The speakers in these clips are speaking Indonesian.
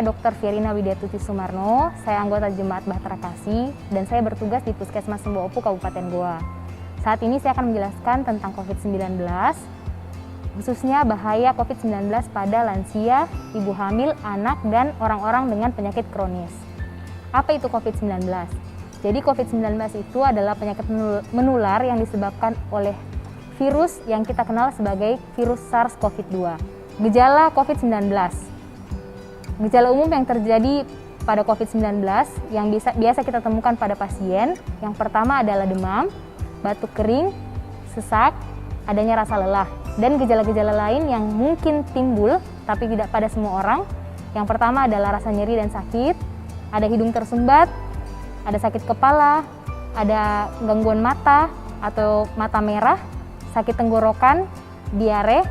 Saya Dr. Fierina Widiatuti Sumarno, saya anggota Jemaat Bahtera Kasih, dan saya bertugas di Puskesmas Sumbawa Opu, Kabupaten Goa. Saat ini saya akan menjelaskan tentang COVID-19, khususnya bahaya COVID-19 pada lansia, ibu hamil, anak, dan orang-orang dengan penyakit kronis. Apa itu COVID-19? Jadi COVID-19 itu adalah penyakit menular yang disebabkan oleh virus yang kita kenal sebagai virus SARS-CoV-2. Gejala COVID-19. Gejala umum yang terjadi pada COVID-19 yang biasa kita temukan pada pasien, yang pertama adalah demam, batuk kering, sesak, adanya rasa lelah, dan gejala-gejala lain yang mungkin timbul tapi tidak pada semua orang. Yang pertama adalah rasa nyeri dan sakit, ada hidung tersumbat, ada sakit kepala, ada gangguan mata atau mata merah, sakit tenggorokan, diare,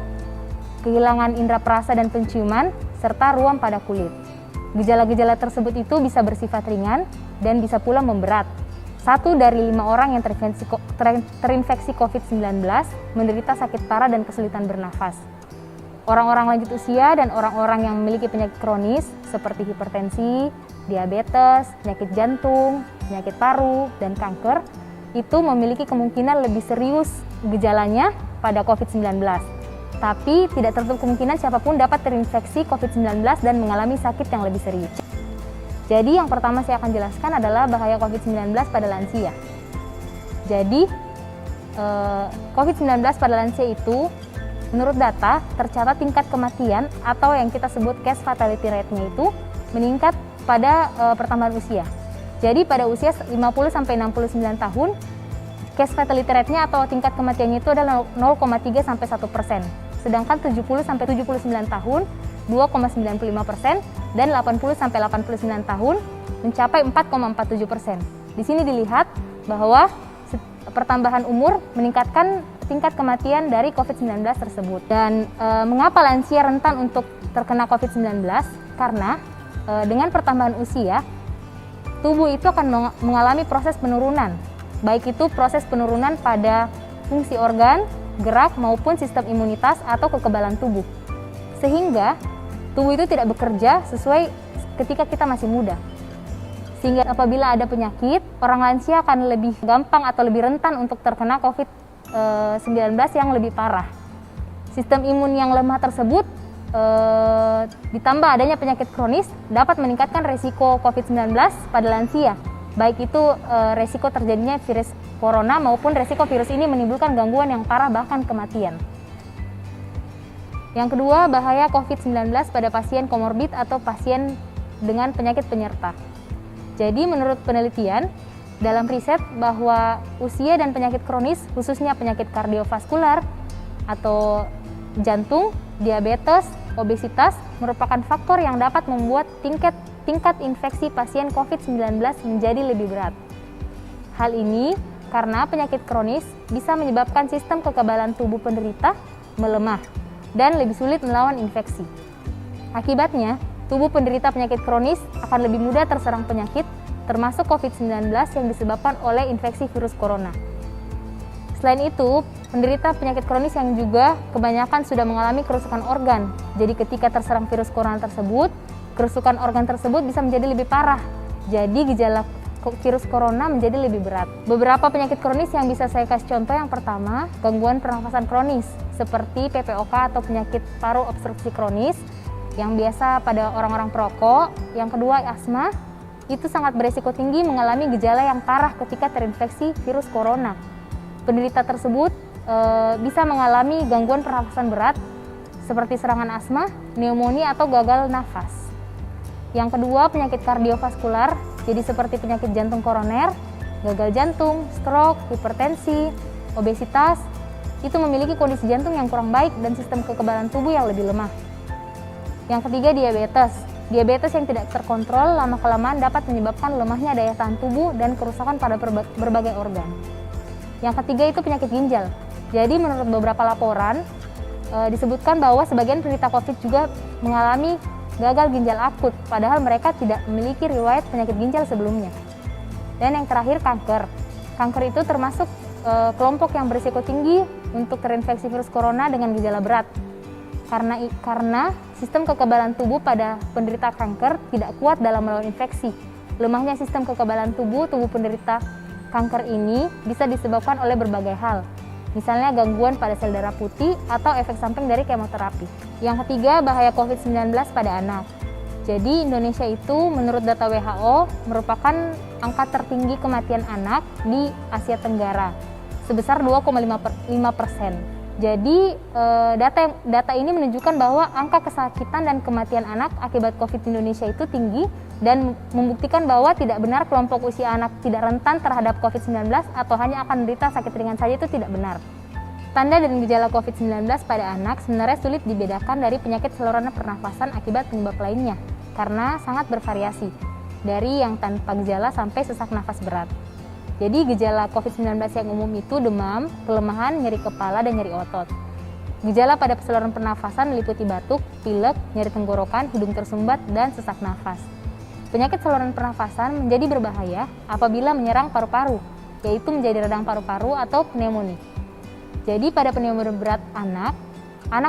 kehilangan indera perasa dan penciuman, serta ruam pada kulit. Gejala-gejala tersebut itu bisa bersifat ringan dan bisa pula memberat. 1 dari 5 orang yang terinfeksi COVID-19 menderita sakit parah dan kesulitan bernafas. Orang-orang lanjut usia dan orang-orang yang memiliki penyakit kronis seperti hipertensi, diabetes, penyakit jantung, penyakit paru, dan kanker itu memiliki kemungkinan lebih serius gejalanya pada COVID-19. Tapi tidak tertutup kemungkinan siapapun dapat terinfeksi COVID-19 dan mengalami sakit yang lebih serius. Jadi yang pertama saya akan jelaskan adalah bahaya COVID-19 pada lansia. Jadi COVID-19 pada lansia itu menurut data tercatat tingkat kematian atau yang kita sebut case fatality rate-nya itu meningkat pada pertambahan usia. Jadi pada usia 50-69 tahun, case fatality rate-nya atau tingkat kematiannya itu adalah 0,3 sampai 1%. Sedangkan 70-79 tahun 2,95% dan 80-89 tahun mencapai 4,47%. Di sini dilihat bahwa pertambahan umur meningkatkan tingkat kematian dari COVID-19 tersebut. Dan mengapa lansia rentan untuk terkena COVID-19? Karena dengan pertambahan usia, tubuh itu akan mengalami proses penurunan. Baik itu proses penurunan pada fungsi organ, gerak, maupun sistem imunitas atau kekebalan tubuh. Sehingga tubuh itu tidak bekerja sesuai ketika kita masih muda. Sehingga apabila ada penyakit, orang lansia akan lebih gampang atau lebih rentan untuk terkena COVID-19 yang lebih parah. Sistem imun yang lemah tersebut ditambah adanya penyakit kronis dapat meningkatkan resiko COVID-19 pada lansia. Baik itu resiko terjadinya virus corona maupun resiko virus ini menimbulkan gangguan yang parah bahkan kematian. Yang kedua, bahaya COVID-19 pada pasien komorbid atau pasien dengan penyakit penyerta. Jadi menurut penelitian, dalam riset bahwa usia dan penyakit kronis, khususnya penyakit kardiovaskular atau jantung, diabetes, obesitas, merupakan faktor yang dapat membuat tingkat infeksi pasien COVID-19 menjadi lebih berat. Hal ini karena penyakit kronis bisa menyebabkan sistem kekebalan tubuh penderita melemah dan lebih sulit melawan infeksi. Akibatnya, tubuh penderita penyakit kronis akan lebih mudah terserang penyakit, termasuk COVID-19 yang disebabkan oleh infeksi virus corona. Selain itu, penderita penyakit kronis yang juga kebanyakan sudah mengalami kerusakan organ. Jadi ketika terserang virus corona tersebut, kerusakan organ tersebut bisa menjadi lebih parah. Jadi gejala virus corona menjadi lebih berat. Beberapa penyakit kronis yang bisa saya kasih contoh, yang pertama, gangguan pernafasan kronis seperti PPOK atau penyakit paru obstruksi kronis yang biasa pada orang-orang perokok. Yang kedua, asma. Itu sangat beresiko tinggi mengalami gejala yang parah ketika terinfeksi virus corona. Penderita tersebut bisa mengalami gangguan pernafasan berat seperti serangan asma, pneumonia atau gagal nafas. Yang kedua, penyakit kardiovaskular, jadi seperti penyakit jantung koroner, gagal jantung, stroke, hipertensi, obesitas, itu memiliki kondisi jantung yang kurang baik dan sistem kekebalan tubuh yang lebih lemah. Yang ketiga, diabetes. Diabetes yang tidak terkontrol lama-kelamaan dapat menyebabkan lemahnya daya tahan tubuh dan kerusakan pada berbagai organ. Yang ketiga itu penyakit ginjal. Jadi menurut beberapa laporan, disebutkan bahwa sebagian penderita COVID juga mengalami gagal ginjal akut, padahal mereka tidak memiliki riwayat penyakit ginjal sebelumnya. Dan yang terakhir, kanker. Kanker itu termasuk kelompok yang berisiko tinggi untuk terinfeksi virus corona dengan gejala berat. karena sistem kekebalan tubuh pada penderita kanker tidak kuat dalam melawan infeksi. Lemahnya sistem kekebalan tubuh penderita kanker ini bisa disebabkan oleh berbagai hal, misalnya gangguan pada sel darah putih atau efek samping dari kemoterapi. Yang ketiga, bahaya COVID-19 pada anak. Jadi Indonesia itu menurut data WHO merupakan angka tertinggi kematian anak di Asia Tenggara, sebesar 2,5%. Jadi data ini menunjukkan bahwa angka kesakitan dan kematian anak akibat COVID di Indonesia itu tinggi dan membuktikan bahwa tidak benar kelompok usia anak tidak rentan terhadap COVID-19 atau hanya akan menderita sakit ringan saja, itu tidak benar. Tanda dan gejala COVID-19 pada anak sebenarnya sulit dibedakan dari penyakit saluran pernafasan akibat penyebab lainnya karena sangat bervariasi, dari yang tanpa gejala sampai sesak nafas berat. Jadi gejala COVID-19 yang umum itu demam, kelemahan, nyeri kepala, dan nyeri otot. Gejala pada saluran pernafasan meliputi batuk, pilek, nyeri tenggorokan, hidung tersumbat, dan sesak nafas. Penyakit saluran pernafasan menjadi berbahaya apabila menyerang paru-paru, yaitu menjadi radang paru-paru atau pneumonia. Jadi pada pneumonia berat anak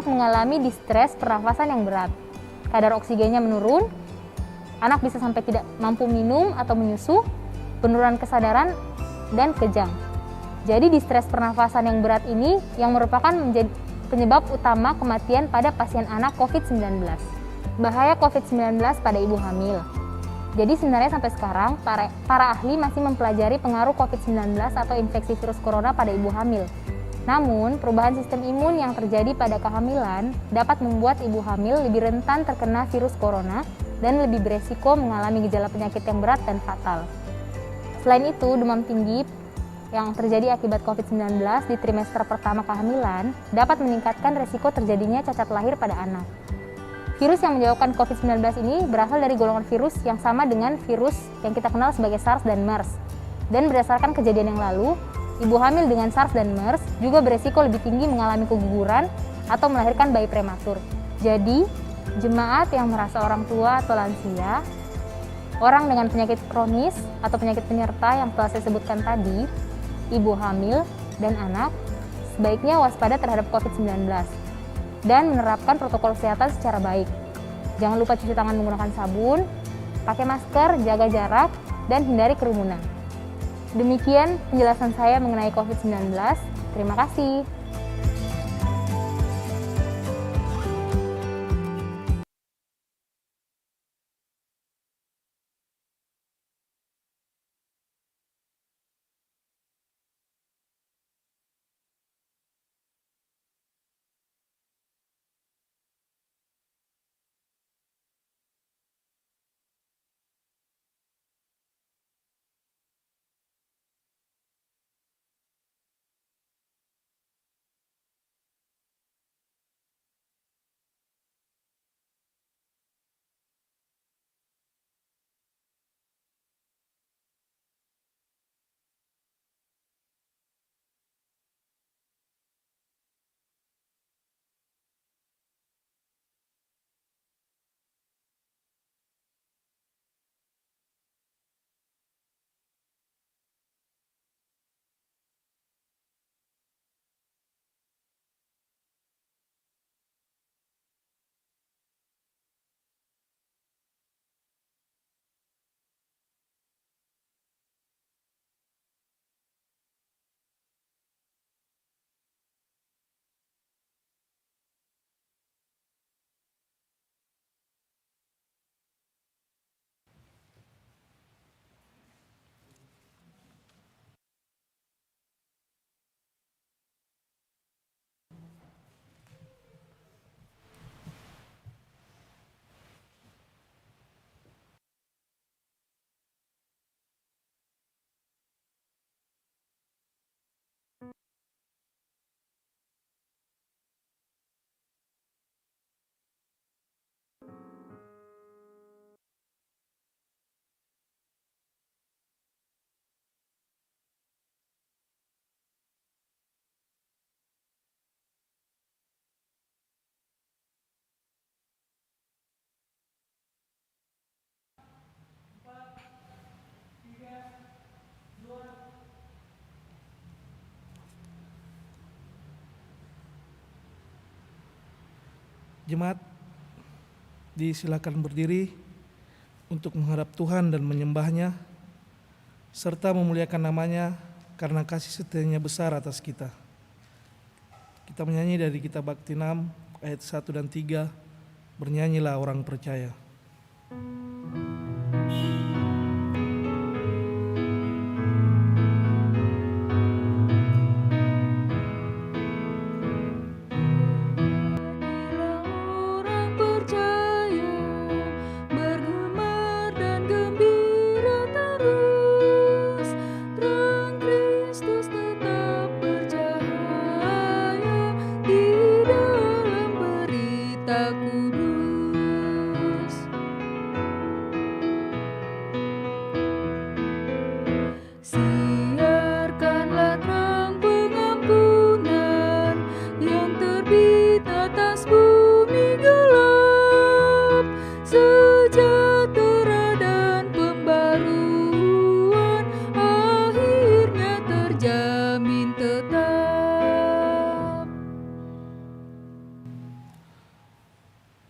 mengalami distres pernafasan yang berat. Kadar oksigennya menurun, anak bisa sampai tidak mampu minum atau menyusu, penurunan kesadaran, dan kejang. Jadi distres pernafasan yang berat ini yang merupakan menjadi penyebab utama kematian pada pasien anak COVID-19. Bahaya COVID-19 pada ibu hamil. Jadi sebenarnya sampai sekarang para ahli masih mempelajari pengaruh COVID-19 atau infeksi virus corona pada ibu hamil. Namun, perubahan sistem imun yang terjadi pada kehamilan dapat membuat ibu hamil lebih rentan terkena virus corona dan lebih beresiko mengalami gejala penyakit yang berat dan fatal. Selain itu, demam tinggi yang terjadi akibat COVID-19 di trimester pertama kehamilan dapat meningkatkan resiko terjadinya cacat lahir pada anak. Virus yang menyebabkan COVID-19 ini berasal dari golongan virus yang sama dengan virus yang kita kenal sebagai SARS dan MERS. Dan berdasarkan kejadian yang lalu, ibu hamil dengan SARS dan MERS juga beresiko lebih tinggi mengalami keguguran atau melahirkan bayi prematur. Jadi, jemaat yang merasa orang tua atau lansia, orang dengan penyakit kronis atau penyakit penyerta yang telah saya sebutkan tadi, ibu hamil, dan anak, sebaiknya waspada terhadap COVID-19 dan menerapkan protokol kesehatan secara baik. Jangan lupa cuci tangan menggunakan sabun, pakai masker, jaga jarak, dan hindari kerumunan. Demikian penjelasan saya mengenai COVID-19. Terima kasih. Jemaat disilakan berdiri untuk menghadap Tuhan dan menyembahnya, serta memuliakan namanya karena kasih setianya besar atas kita. Kita menyanyi dari kitab Bakti 6 ayat 1 dan 3, bernyanyilah orang percaya.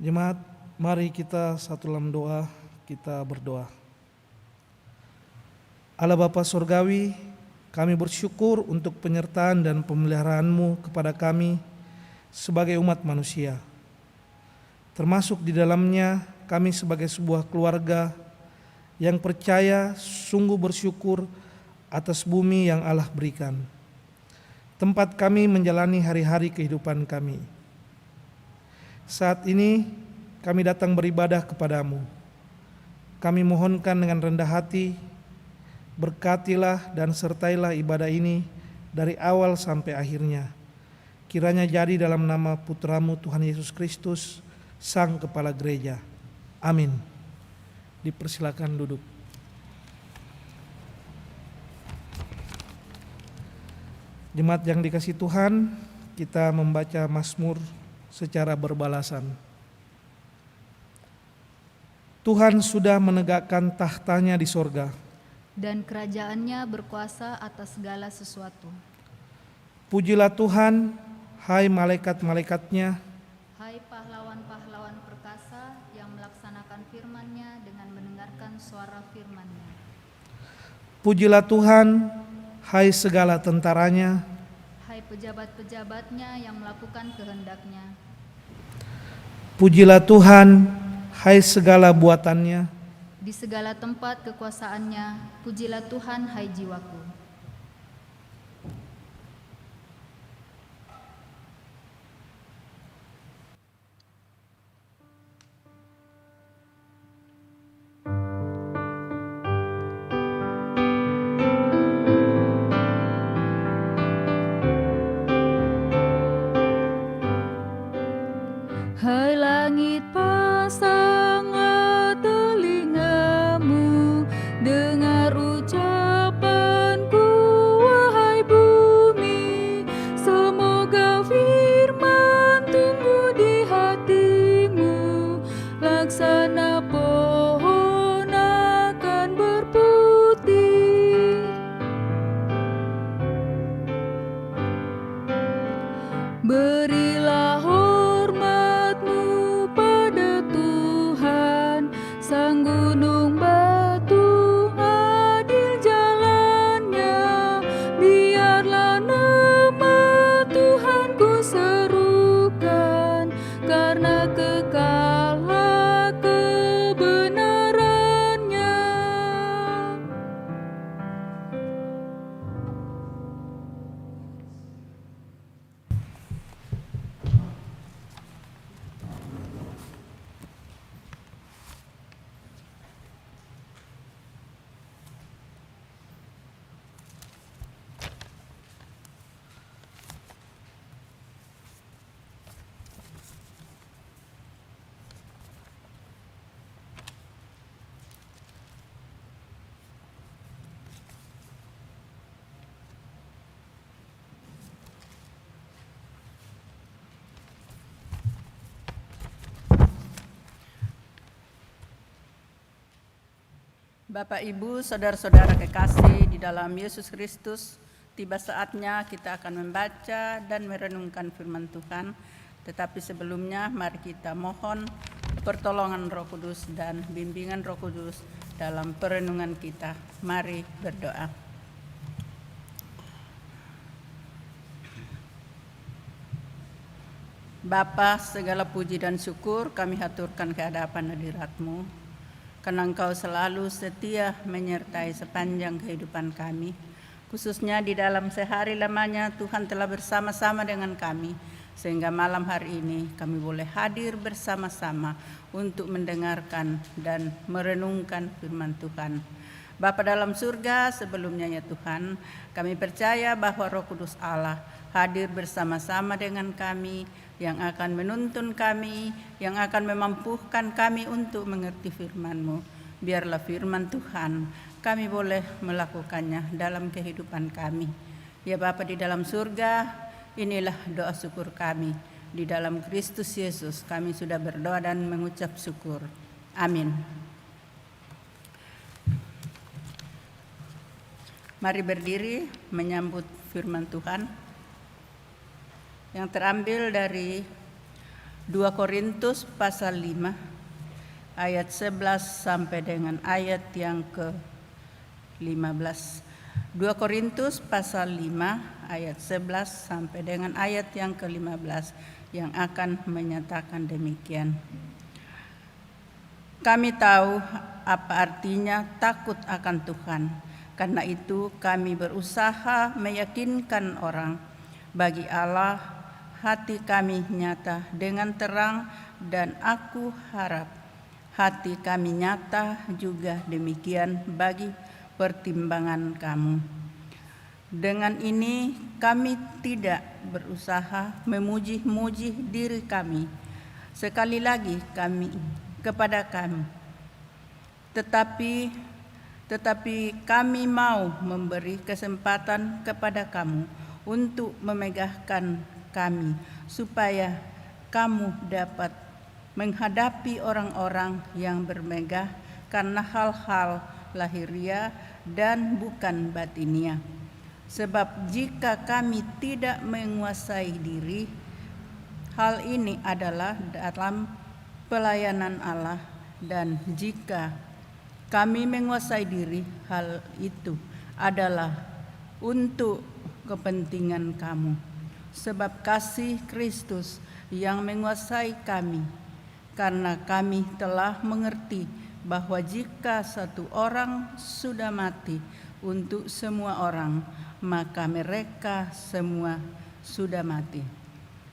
Jemaat, mari kita satu dalam doa, kita berdoa. Allah Bapa Surgawi, kami bersyukur untuk penyertaan dan pemeliharaan-Mu kepada kami sebagai umat manusia. Termasuk di dalamnya kami sebagai sebuah keluarga yang percaya, sungguh bersyukur atas bumi yang Allah berikan. Tempat kami menjalani hari-hari kehidupan kami. Saat ini kami datang beribadah kepadamu. Kami mohonkan dengan rendah hati, berkatilah dan sertailah ibadah ini dari awal sampai akhirnya. Kiranya jadi dalam nama Putra-Mu Tuhan Yesus Kristus, Sang Kepala Gereja. Amin. Dipersilakan duduk. Jemaat yang dikasihi Tuhan, kita membaca Mazmur secara berbalasan. Tuhan sudah menegakkan tahtanya di sorga, dan kerajaannya berkuasa atas segala sesuatu. Pujilah Tuhan, hai malaikat-malaikatnya, Hai pahlawan-pahlawan perkasa yang melaksanakan firman-Nya dengan mendengarkan suara firman-Nya. Pujilah Tuhan, hai segala tentaranya, Hai pejabat-pejabatnya yang melakukan kehendak-Nya. Pujilah Tuhan, hai segala buatannya. Di segala tempat kekuasaan-Nya, pujilah Tuhan, hai jiwaku. Hai langit, pasanglah telingamu, dengar ucapanku, wahai bumi. Semoga firman tumbuh di hatimu, laksana pohon akan berputih. Berilah sang gunung batu, adil jalannya. Biarlah nama Tuhan ku serukan, karena kekallah kebenarannya. Bapak, Ibu, saudara-saudara kekasih di dalam Yesus Kristus, tiba saatnya kita akan membaca dan merenungkan firman Tuhan Tetapi sebelumnya mari kita mohon pertolongan Roh Kudus dan bimbingan Roh Kudus dalam perenungan kita. Mari berdoa. Bapa, segala puji dan syukur kami haturkan ke hadapan hadirat-Mu, karena Engkau selalu setia menyertai sepanjang kehidupan kami. Khususnya di dalam sehari lamanya Tuhan telah bersama-sama dengan kami, sehingga malam hari ini kami boleh hadir bersama-sama untuk mendengarkan dan merenungkan firman Tuhan. Bapa dalam surga, sebelumnya ya Tuhan, kami percaya bahwa Roh Kudus Allah hadir bersama-sama dengan kami, yang akan menuntun kami, yang akan memampukan kami untuk mengerti firman-Mu. Biarlah firman Tuhan kami boleh melakukannya dalam kehidupan kami. Ya Bapa di dalam surga, inilah doa syukur kami. Di dalam Kristus Yesus kami sudah berdoa dan mengucap syukur. Amin. Mari berdiri menyambut firman Tuhan yang terambil dari 2 Korintus pasal 5 ayat 11 sampai dengan ayat yang ke-15. 2 Korintus pasal 5 ayat 11 sampai dengan ayat yang ke-15 yang akan menyatakan demikian. Kami tahu apa artinya takut akan Tuhan. Karena itu kami berusaha meyakinkan orang. Bagi Allah hati kami nyata dengan terang, dan aku harap hati kami nyata juga demikian bagi pertimbangan kamu. Dengan ini kami tidak berusaha memuji-muji diri kami sekali lagi kepada kami, tetapi kami mau memberi kesempatan kepada kamu untuk memegahkan kami, supaya kamu dapat menghadapi orang-orang yang bermegah karena hal-hal lahiriah dan bukan batinia. Sebab jika kami tidak menguasai diri, hal ini adalah dalam pelayanan Allah, dan jika kami menguasai diri, hal itu adalah untuk kepentingan kamu. Sebab kasih Kristus yang menguasai kami, karena kami telah mengerti bahwa jika satu orang sudah mati untuk semua orang, maka mereka semua sudah mati.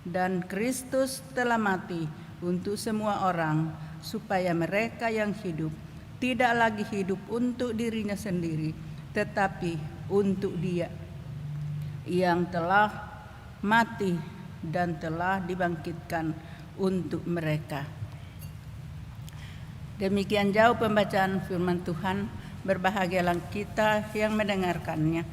Dan Kristus telah mati untuk semua orang, supaya mereka yang hidup tidak lagi hidup untuk dirinya sendiri, tetapi untuk Dia yang telah mati dan telah dibangkitkan untuk mereka. Demikian jauh pembacaan firman Tuhan. Berbahagialah kita yang mendengarkannya,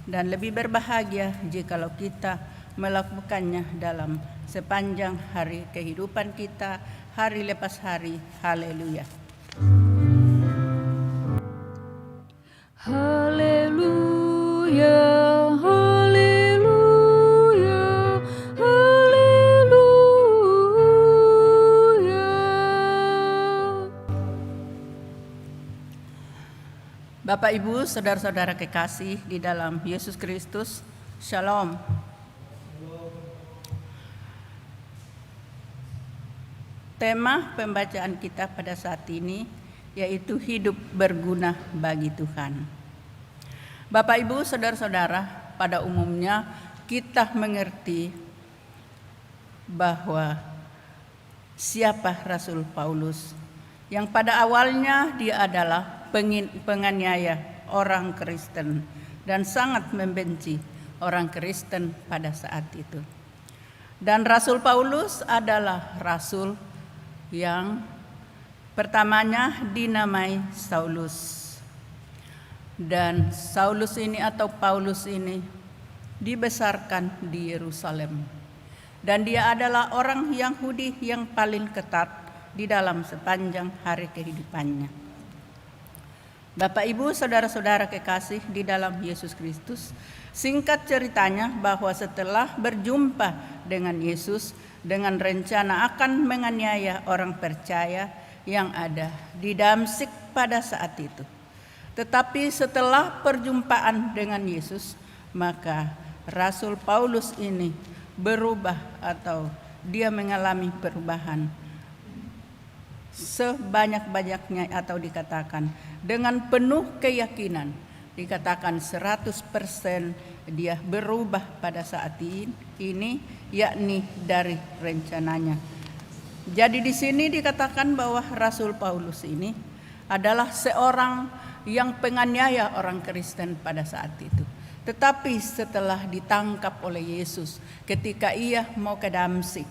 dan lebih berbahagia jikalau kita melakukannya dalam sepanjang hari kehidupan kita, hari lepas hari. Haleluya. Haleluya. Bapak, Ibu, saudara-saudara kekasih di dalam Yesus Kristus, Shalom. Tema pembacaan kita pada saat ini yaitu hidup berguna bagi Tuhan. Bapak, Ibu, saudara-saudara, pada umumnya kita mengerti bahwa siapa Rasul Paulus, yang pada awalnya dia adalah penganiaya orang Kristen dan sangat membenci orang Kristen pada saat itu. Dan Rasul Paulus adalah rasul yang pertamanya dinamai Saulus. Dan Saulus ini atau Paulus ini dibesarkan di Yerusalem. Dan dia adalah orang Yahudi yang paling ketat di dalam sepanjang hari kehidupannya. Bapak, Ibu, saudara-saudara kekasih di dalam Yesus Kristus, singkat ceritanya bahwa setelah berjumpa dengan Yesus dengan rencana akan menganiaya orang percaya yang ada di Damsyik pada saat itu. Tetapi setelah perjumpaan dengan Yesus, maka Rasul Paulus ini berubah atau dia mengalami perubahan sebanyak-banyaknya, atau dikatakan dengan penuh keyakinan, dikatakan 100% dia berubah pada saat ini, yakni dari rencananya. Jadi di sini dikatakan bahwa Rasul Paulus ini adalah seorang yang penganiaya orang Kristen pada saat itu. Tetapi setelah ditangkap oleh Yesus ketika ia mau ke Damsyik,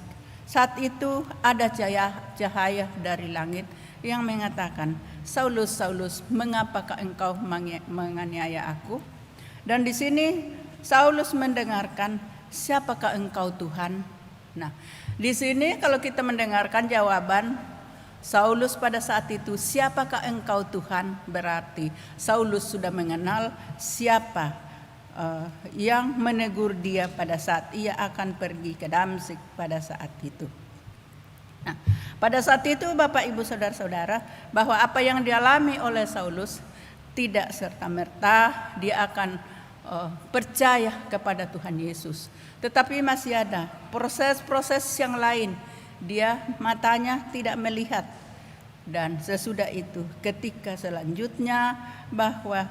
saat itu ada cahaya dari langit yang mengatakan, "Saulus, Saulus, mengapakah engkau menganiaya aku?" Dan di sini Saulus mendengarkan, "Siapakah engkau, Tuhan?" Nah, di sini kalau kita mendengarkan jawaban Saulus pada saat itu, "Siapakah engkau, Tuhan?" berarti Saulus sudah mengenal siapa yang menegur dia pada saat ia akan pergi ke Damsyik pada saat itu. Nah, pada saat itu Bapak, Ibu, saudara-saudara, bahwa apa yang dialami oleh Saulus tidak serta-merta dia akan percaya kepada Tuhan Yesus. Tetapi masih ada proses-proses yang lain. Dia matanya tidak melihat. Dan sesudah itu ketika selanjutnya bahwa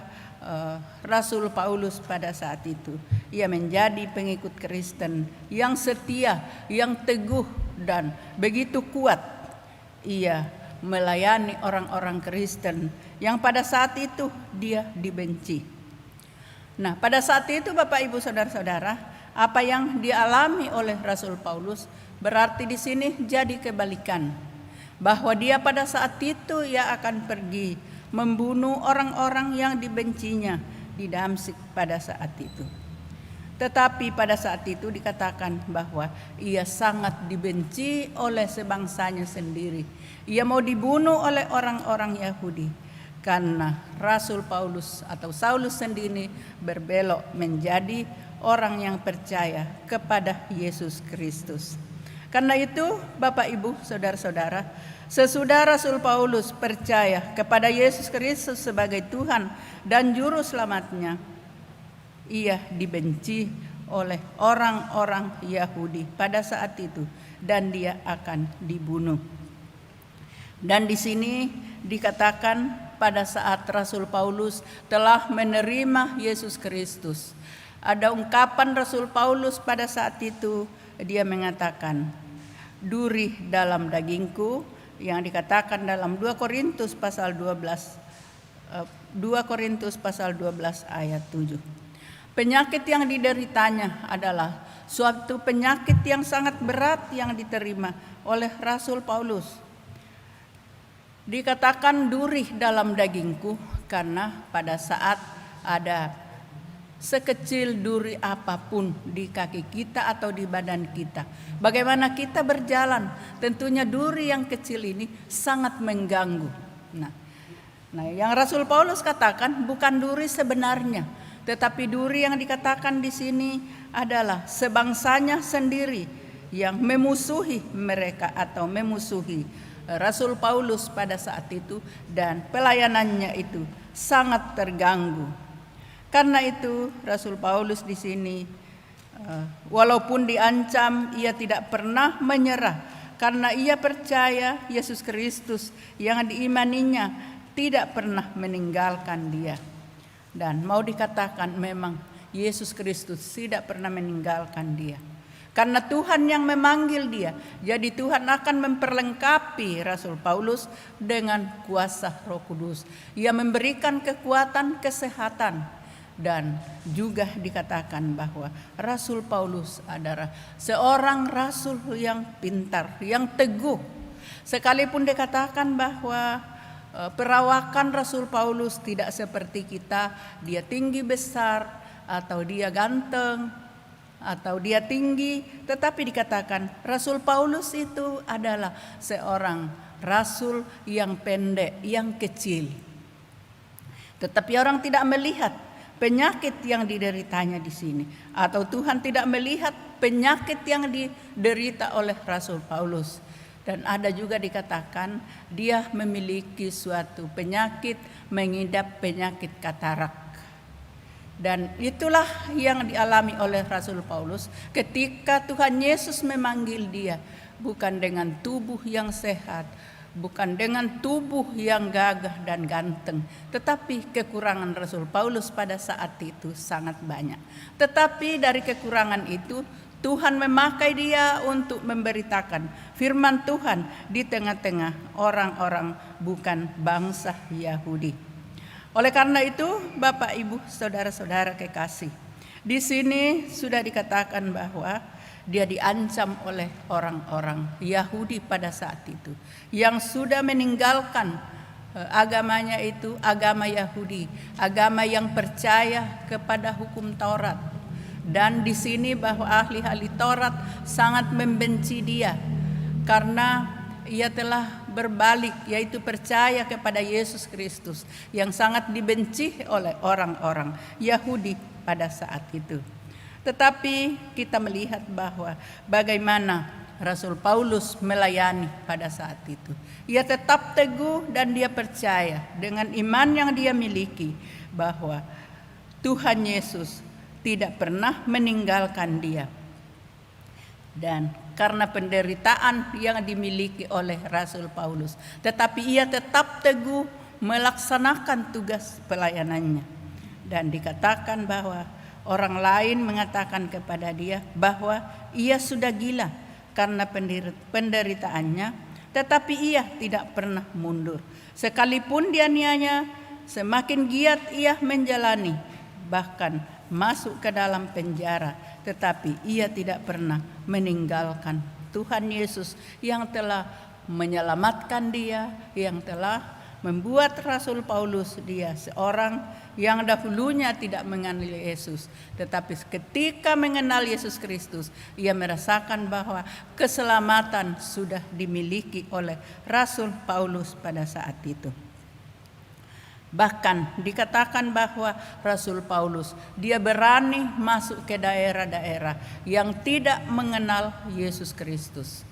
Rasul Paulus pada saat itu ia menjadi pengikut Kristen yang setia, yang teguh dan begitu kuat. Ia melayani orang-orang Kristen yang pada saat itu dia dibenci. Nah, pada saat itu Bapak, Ibu, saudara-saudara, apa yang dialami oleh Rasul Paulus berarti di sini jadi kebalikan, bahwa dia pada saat itu ia akan pergi membunuh orang-orang yang dibencinya di Damsyik pada saat itu. Tetapi pada saat itu dikatakan bahwa ia sangat dibenci oleh sebangsanya sendiri. Ia mau dibunuh oleh orang-orang Yahudi karena Rasul Paulus atau Saulus sendiri berbelok menjadi orang yang percaya kepada Yesus Kristus. Karena itu Bapak, Ibu, saudara-saudara, sesudah Rasul Paulus percaya kepada Yesus Kristus sebagai Tuhan dan Juru Selamatnya, ia dibenci oleh orang-orang Yahudi pada saat itu dan dia akan dibunuh. Dan di sini dikatakan pada saat Rasul Paulus telah menerima Yesus Kristus, ada ungkapan Rasul Paulus pada saat itu, dia mengatakan, "Duri dalam dagingku," yang dikatakan dalam 2 Korintus pasal 12 ayat 7. Penyakit yang dideritanya adalah suatu penyakit yang sangat berat yang diterima oleh Rasul Paulus. Dikatakan duri dalam dagingku karena pada saat ada sekecil duri apapun di kaki kita atau di badan kita, bagaimana kita berjalan, tentunya duri yang kecil ini sangat mengganggu. Nah, yang Rasul Paulus katakan bukan duri sebenarnya, tetapi duri yang dikatakan di sini adalah sebangsanya sendiri yang memusuhi mereka atau memusuhi Rasul Paulus pada saat itu, dan pelayanannya itu sangat terganggu. Karena itu Rasul Paulus di sini walaupun diancam, ia tidak pernah menyerah karena ia percaya Yesus Kristus yang diimaninya tidak pernah meninggalkan dia. Dan mau dikatakan memang Yesus Kristus tidak pernah meninggalkan dia. Karena Tuhan yang memanggil dia, jadi Tuhan akan memperlengkapi Rasul Paulus dengan kuasa Roh Kudus. Ia memberikan kekuatan, kesehatan. Dan juga dikatakan bahwa Rasul Paulus adalah seorang rasul yang pintar, yang teguh. Sekalipun dikatakan bahwa perawakan Rasul Paulus tidak seperti kita, dia tinggi besar atau dia ganteng atau dia tinggi, tetapi dikatakan Rasul Paulus itu adalah seorang rasul yang pendek, yang kecil. Tetapi orang tidak melihat penyakit yang dideritanya di sini, atau Tuhan tidak melihat penyakit yang diderita oleh Rasul Paulus. Dan ada juga dikatakan dia memiliki suatu penyakit, mengidap penyakit katarak. Dan itulah yang dialami oleh Rasul Paulus ketika Tuhan Yesus memanggil dia, bukan dengan tubuh yang sehat, bukan dengan tubuh yang gagah dan ganteng, tetapi kekurangan Rasul Paulus pada saat itu sangat banyak. Tetapi dari kekurangan itu Tuhan memakai dia untuk memberitakan firman Tuhan di tengah-tengah orang-orang bukan bangsa Yahudi. Oleh karena itu, Bapak, Ibu, saudara-saudara kekasih, di sini sudah dikatakan bahwa dia diancam oleh orang-orang Yahudi pada saat itu yang sudah meninggalkan agamanya itu, agama Yahudi, agama yang percaya kepada hukum Taurat. Dan di sini bahwa ahli-ahli Taurat sangat membenci dia karena ia telah berbalik, yaitu percaya kepada Yesus Kristus yang sangat dibenci oleh orang-orang Yahudi pada saat itu. Tetapi kita melihat bahwa bagaimana Rasul Paulus melayani pada saat itu. Ia tetap teguh dan dia percaya dengan iman yang dia miliki bahwa Tuhan Yesus tidak pernah meninggalkan dia. Dan karena penderitaan yang dimiliki oleh Rasul Paulus, tetapi ia tetap teguh melaksanakan tugas pelayanannya. Dan dikatakan bahwa orang lain mengatakan kepada dia bahwa ia sudah gila karena penderitaannya, tetapi ia tidak pernah mundur. Sekalipun dianiaya, semakin giat ia menjalani, bahkan masuk ke dalam penjara, tetapi ia tidak pernah meninggalkan Tuhan Yesus yang telah menyelamatkan dia, yang telah membuat Rasul Paulus dia seorang yang dahulunya tidak mengenal Yesus, tetapi ketika mengenal Yesus Kristus, ia merasakan bahwa keselamatan sudah dimiliki oleh Rasul Paulus pada saat itu. Bahkan dikatakan bahwa Rasul Paulus dia berani masuk ke daerah-daerah yang tidak mengenal Yesus Kristus.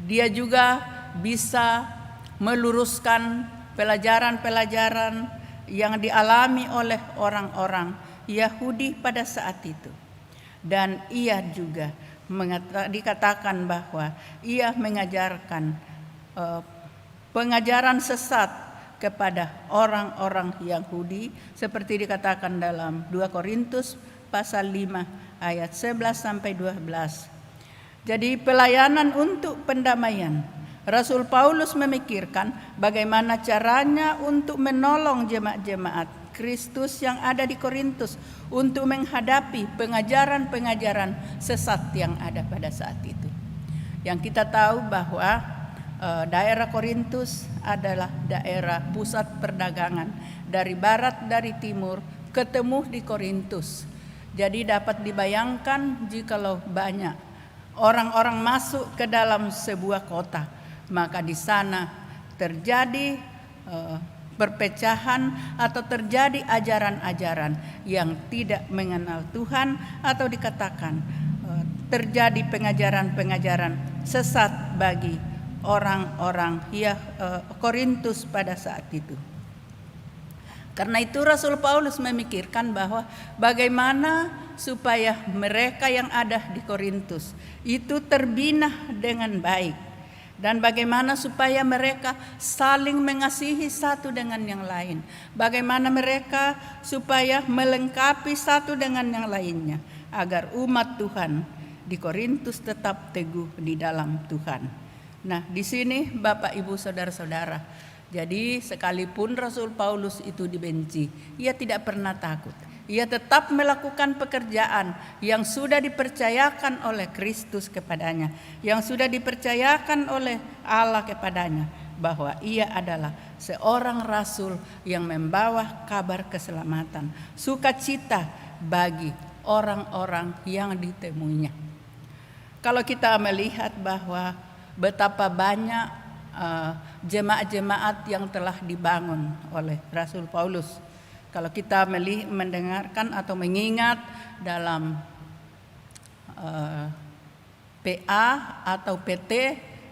Dia juga bisa meluruskan pelajaran-pelajaran yang dialami oleh orang-orang Yahudi pada saat itu. Dan ia juga dikatakan bahwa ia mengajarkan pengajaran sesat kepada orang-orang Yahudi seperti dikatakan dalam 2 Korintus pasal 5 ayat 11 sampai 12. Jadi pelayanan untuk pendamaian. Rasul Paulus memikirkan bagaimana caranya untuk menolong jemaat-jemaat Kristus yang ada di Korintus untuk menghadapi pengajaran-pengajaran sesat yang ada pada saat itu. Yang kita tahu bahwa daerah Korintus adalah daerah pusat perdagangan dari barat dari timur ketemu di Korintus. Jadi dapat dibayangkan jikalau banyak orang-orang masuk ke dalam sebuah kota, maka di sana terjadi perpecahan atau terjadi ajaran-ajaran yang tidak mengenal Tuhan, atau dikatakan terjadi pengajaran-pengajaran sesat bagi orang-orang Korintus pada saat itu. Karena itu Rasul Paulus memikirkan bahwa bagaimana supaya mereka yang ada di Korintus itu terbina dengan baik, dan bagaimana supaya mereka saling mengasihi satu dengan yang lain, bagaimana mereka supaya melengkapi satu dengan yang lainnya, agar umat Tuhan di Korintus tetap teguh di dalam Tuhan. Nah, di sini Bapak, Ibu, saudara-saudara, jadi sekalipun Rasul Paulus itu dibenci, ia tidak pernah takut. Ia tetap melakukan pekerjaan yang sudah dipercayakan oleh Kristus kepadanya, yang sudah dipercayakan oleh Allah kepadanya, bahwa ia adalah seorang rasul yang membawa kabar keselamatan, sukacita bagi orang-orang yang ditemuinya. Kalau kita melihat bahwa betapa banyak jemaat-jemaat yang telah dibangun oleh Rasul Paulus. Kalau kita mendengarkan atau mengingat dalam PA atau PT,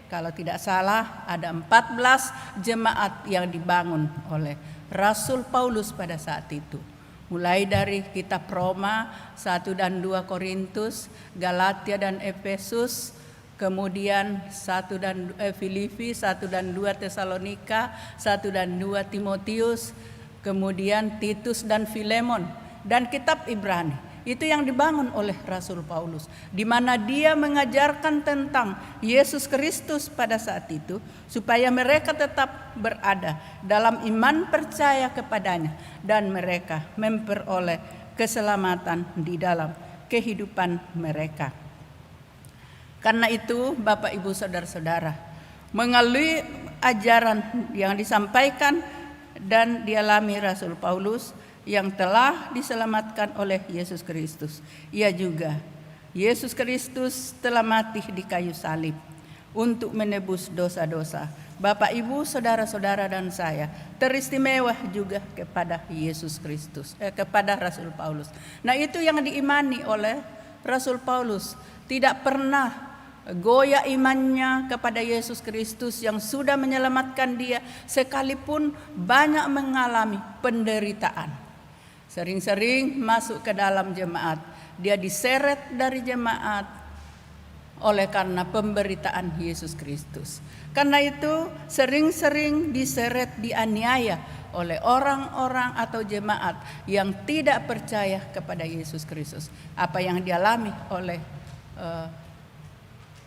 kalau tidak salah ada 14 jemaat yang dibangun oleh Rasul Paulus pada saat itu. Mulai dari kitab Roma 1 dan 2 Korintus, Galatia dan Efesus, kemudian Filipi, 1 dan 2 Tesalonika, 1 dan 2 Timotius, kemudian Titus dan Filemon, dan kitab Ibrani. Itu yang dibangun oleh Rasul Paulus, di mana dia mengajarkan tentang Yesus Kristus pada saat itu, supaya mereka tetap berada dalam iman percaya kepadanya, dan mereka memperoleh keselamatan di dalam kehidupan mereka. Karena itu, Bapak Ibu Saudara-saudara, melalui ajaran yang disampaikan dan dialami Rasul Paulus yang telah diselamatkan oleh Yesus Kristus, Yesus Kristus telah mati di kayu salib untuk menebus dosa-dosa. Bapak, Ibu, saudara-saudara dan saya teristimewa juga kepada Yesus Kristus, kepada Rasul Paulus. Nah, itu yang diimani oleh Rasul Paulus. Tidak pernah goyah imannya kepada Yesus Kristus yang sudah menyelamatkan dia, sekalipun banyak mengalami penderitaan. Sering-sering masuk ke dalam jemaat, dia diseret dari jemaat oleh karena pemberitaan Yesus Kristus. Karena itu sering-sering diseret, dianiaya oleh orang-orang atau jemaat yang tidak percaya kepada Yesus Kristus. Apa yang dialami oleh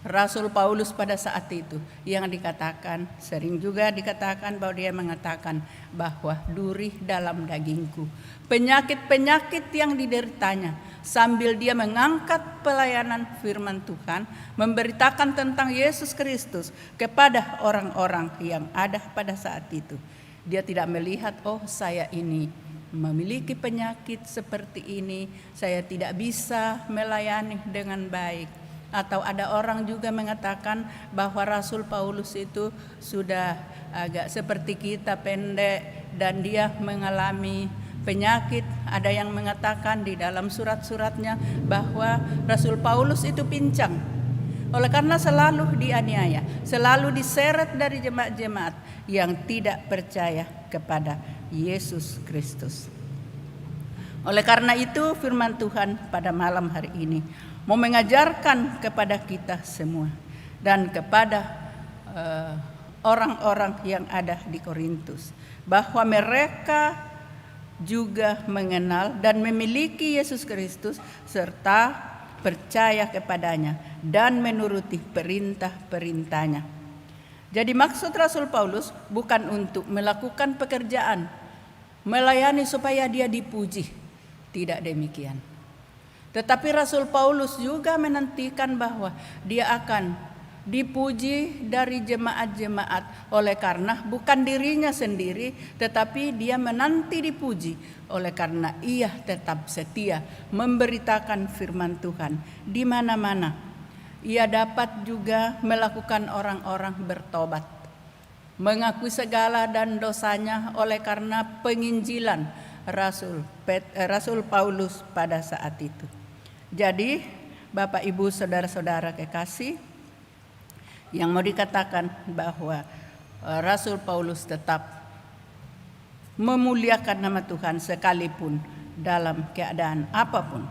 Rasul Paulus pada saat itu, yang dikatakan, sering juga dikatakan bahwa dia mengatakan bahwa duri dalam dagingku, penyakit-penyakit yang dideritanya, sambil dia mengangkat pelayanan firman Tuhan, memberitakan tentang Yesus Kristus kepada orang-orang yang ada pada saat itu. Dia tidak melihat, oh saya ini memiliki penyakit seperti ini, saya tidak bisa melayani dengan baik. Atau ada orang juga mengatakan bahwa Rasul Paulus itu sudah agak seperti kita, pendek, dan dia mengalami penyakit. Ada yang mengatakan di dalam surat-suratnya bahwa Rasul Paulus itu pincang, oleh karena selalu dianiaya, selalu diseret dari jemaat-jemaat yang tidak percaya kepada Yesus Kristus. Oleh karena itu, firman Tuhan pada malam hari ini mau mengajarkan kepada kita semua dan kepada orang-orang yang ada di Korintus, bahwa mereka juga mengenal dan memiliki Yesus Kristus serta percaya kepadanya dan menuruti perintah-perintahnya. Jadi maksud Rasul Paulus bukan untuk melakukan pekerjaan, melayani supaya dia dipuji, tidak demikian. Tetapi Rasul Paulus juga menantikan bahwa dia akan dipuji dari jemaat-jemaat, oleh karena bukan dirinya sendiri, tetapi dia menanti dipuji oleh karena ia tetap setia memberitakan firman Tuhan di mana-mana. Ia dapat juga melakukan orang-orang bertobat, mengakui segala dan dosanya oleh karena penginjilan Rasul Paulus pada saat itu. Jadi, Bapak Ibu saudara-saudara kekasih, yang mau dikatakan bahwa Rasul Paulus tetap memuliakan nama Tuhan sekalipun dalam keadaan apapun.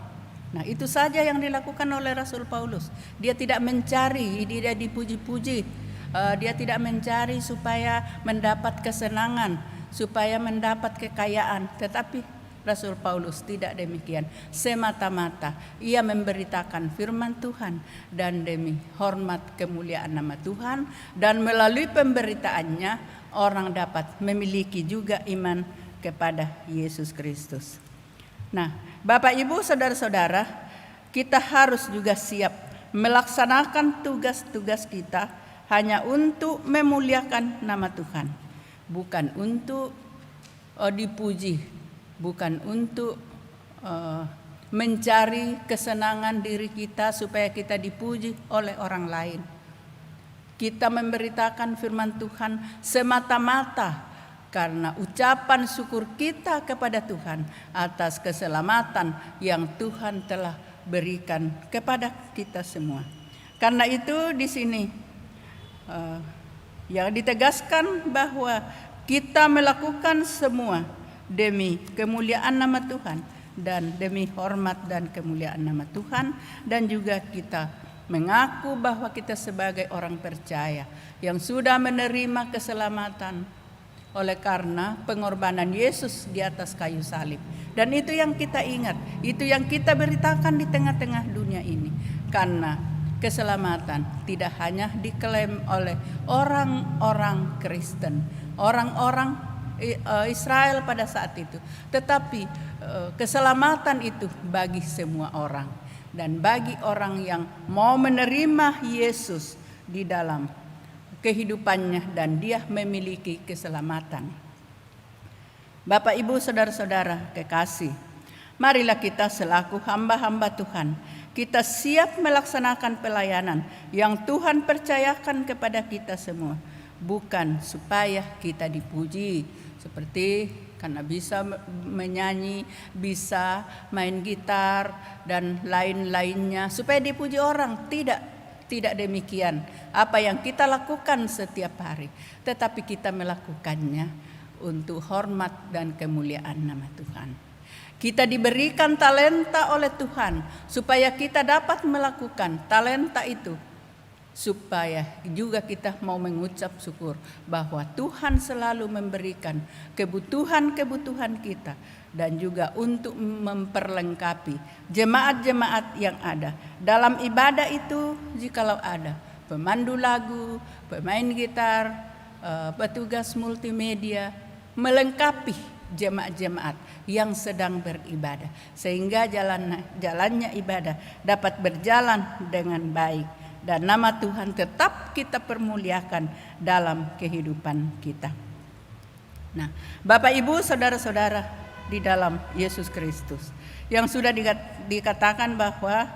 Nah, itu saja yang dilakukan oleh Rasul Paulus. Dia tidak mencari, dia dipuji-puji. Dia tidak mencari supaya mendapat kesenangan, supaya mendapat kekayaan. Tetapi Rasul Paulus tidak demikian. Semata-mata ia memberitakan firman Tuhan dan demi hormat kemuliaan nama Tuhan, dan melalui pemberitaannya orang dapat memiliki juga iman kepada Yesus Kristus. Nah, Bapak Ibu saudara-saudara, kita harus juga siap melaksanakan tugas-tugas kita hanya untuk memuliakan nama Tuhan, bukan untuk dipuji, bukan untuk mencari kesenangan diri kita supaya kita dipuji oleh orang lain. Kita memberitakan firman Tuhan semata-mata karena ucapan syukur kita kepada Tuhan atas keselamatan yang Tuhan telah berikan kepada kita semua. Karena itu di sini yang ditegaskan bahwa kita melakukan semua demi kemuliaan nama Tuhan dan demi hormat dan kemuliaan nama Tuhan, dan juga kita mengaku bahwa kita sebagai orang percaya yang sudah menerima keselamatan oleh karena pengorbanan Yesus di atas kayu salib. Dan itu yang kita ingat, itu yang kita beritakan di tengah-tengah dunia ini. Karena keselamatan tidak hanya diklaim oleh orang-orang Kristen, orang-orang Israel pada saat itu, tetapi keselamatan itu bagi semua orang. Dan bagi orang yang mau menerima Yesus di dalam kehidupannya dan dia memiliki keselamatan. Bapak, Ibu, saudara-saudara kekasih, marilah kita selaku hamba-hamba Tuhan, kita siap melaksanakan pelayanan yang Tuhan percayakan kepada kita semua. Bukan supaya kita dipuji, seperti karena bisa menyanyi, bisa main gitar dan lain-lainnya supaya dipuji orang. Tidak demikian apa yang kita lakukan setiap hari, tetapi kita melakukannya untuk hormat dan kemuliaan nama Tuhan. Kita diberikan talenta oleh Tuhan supaya kita dapat melakukan talenta itu, supaya juga kita mau mengucap syukur bahwa Tuhan selalu memberikan kebutuhan-kebutuhan kita, dan juga untuk memperlengkapi jemaat-jemaat yang ada. Dalam ibadah itu jikalau ada pemandu lagu, pemain gitar, petugas multimedia, melengkapi jemaat-jemaat yang sedang beribadah, sehingga jalannya ibadah dapat berjalan dengan baik. Dan nama Tuhan tetap kita permuliakan dalam kehidupan kita. Nah, Bapak, Ibu, saudara-saudara di dalam Yesus Kristus, yang sudah dikatakan bahwa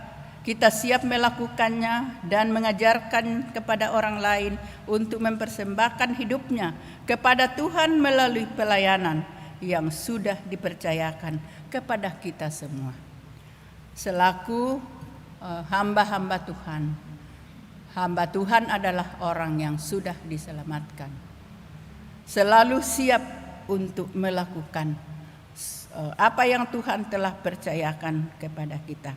kita siap melakukannya dan mengajarkan kepada orang lain untuk mempersembahkan hidupnya kepada Tuhan melalui pelayanan yang sudah dipercayakan kepada kita semua. Selaku hamba-hamba Tuhan, hamba Tuhan adalah orang yang sudah diselamatkan, selalu siap untuk melakukan apa yang Tuhan telah percayakan kepada kita.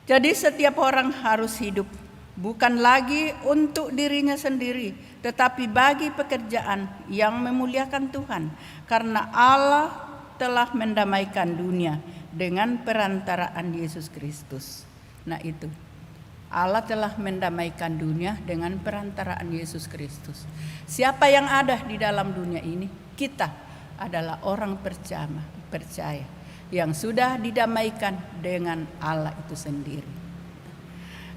Jadi setiap orang harus hidup bukan lagi untuk dirinya sendiri, tetapi bagi pekerjaan yang memuliakan Tuhan, karena Allah telah mendamaikan dunia dengan perantaraan Yesus Kristus. Nah, itu Allah telah mendamaikan dunia dengan perantaraan Yesus Kristus. Siapa yang ada di dalam dunia ini? Kita adalah orang percaya yang sudah didamaikan dengan Allah itu sendiri.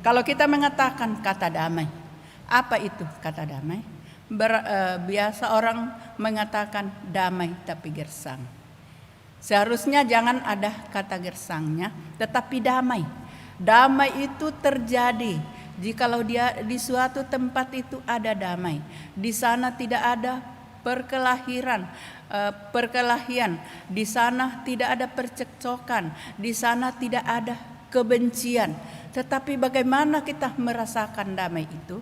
Kalau kita mengatakan kata damai, apa itu kata damai? Biasa orang mengatakan damai tapi gersang. Seharusnya jangan ada kata gersangnya, tetapi damai. Damai itu terjadi jikalau dia di suatu tempat itu ada damai. Di sana tidak ada perkelahian, di sana tidak ada percekcokan, di sana tidak ada kebencian. Tetapi bagaimana kita merasakan damai itu?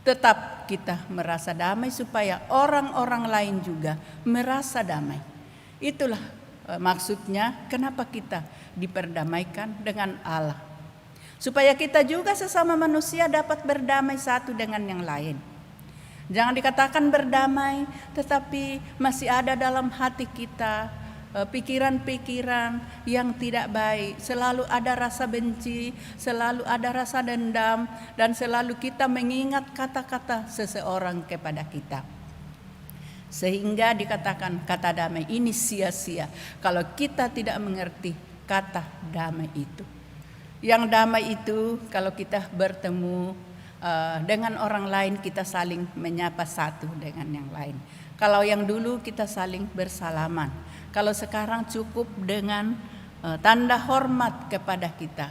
Tetap kita merasa damai supaya orang-orang lain juga merasa damai. Itulah maksudnya kenapa kita diperdamaikan dengan Allah, supaya kita juga sesama manusia dapat berdamai satu dengan yang lain. Jangan dikatakan berdamai tetapi masih ada dalam hati kita pikiran-pikiran yang tidak baik, selalu ada rasa benci, selalu ada rasa dendam, dan selalu kita mengingat kata-kata seseorang kepada kita. Sehingga dikatakan kata damai ini sia-sia kalau kita tidak mengerti kata damai itu. Yang damai itu kalau kita bertemu dengan orang lain, kita saling menyapa satu dengan yang lain. Kalau yang dulu kita saling bersalaman, kalau sekarang cukup dengan tanda hormat kepada kita,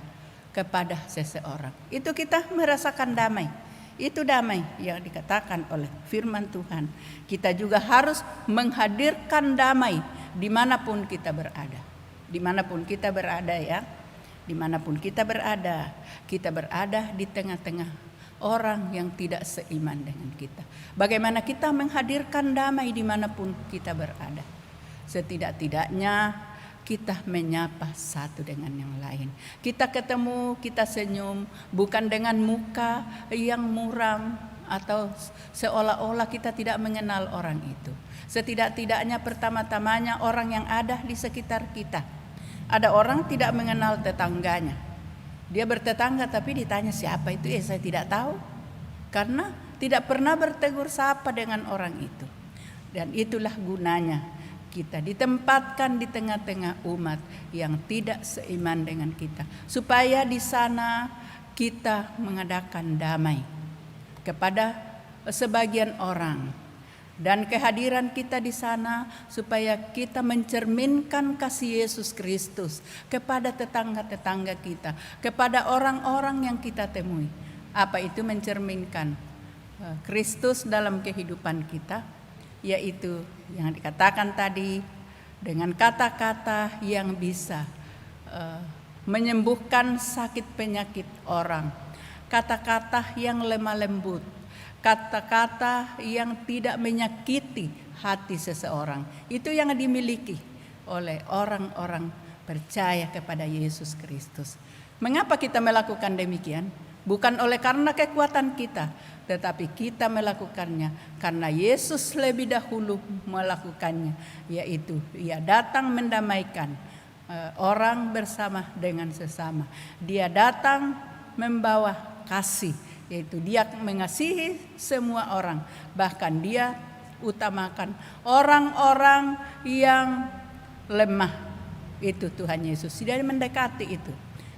kepada seseorang. Itu kita merasakan damai. Itu damai yang dikatakan oleh firman Tuhan. Kita juga harus menghadirkan damai dimanapun kita berada. Dimanapun kita berada ya. Dimanapun kita berada di tengah-tengah orang yang tidak seiman dengan kita. Bagaimana kita menghadirkan damai dimanapun kita berada. Setidak-tidaknya kita menyapa satu dengan yang lain. Kita ketemu, kita senyum, bukan dengan muka yang muram atau seolah-olah kita tidak mengenal orang itu. Setidak-tidaknya pertama-tamanya orang yang ada di sekitar kita. Ada orang tidak mengenal tetangganya. Dia bertetangga tapi ditanya siapa itu, saya tidak tahu. Karena tidak pernah bertegur sapa dengan orang itu. Dan itulah gunanya kita ditempatkan di tengah-tengah umat yang tidak seiman dengan kita. Supaya di sana kita mengadakan damai kepada sebagian orang. Dan kehadiran kita di sana supaya kita mencerminkan kasih Yesus Kristus kepada tetangga-tetangga kita, kepada orang-orang yang kita temui. Apa itu mencerminkan Kristus dalam kehidupan kita? Yaitu yang dikatakan tadi dengan kata-kata yang bisa menyembuhkan sakit penyakit orang, kata-kata yang lemah lembut, kata-kata yang tidak menyakiti hati seseorang. Itu yang dimiliki oleh orang-orang percaya kepada Yesus Kristus. Mengapa kita melakukan demikian? Bukan oleh karena kekuatan kita, tetapi kita melakukannya karena Yesus lebih dahulu melakukannya, yaitu Ia datang mendamaikan orang bersama dengan sesama. Dia datang membawa kasih, yaitu Dia mengasihi semua orang. Bahkan Dia utamakan orang-orang yang lemah. Itu Tuhan Yesus. Dia mendekati itu.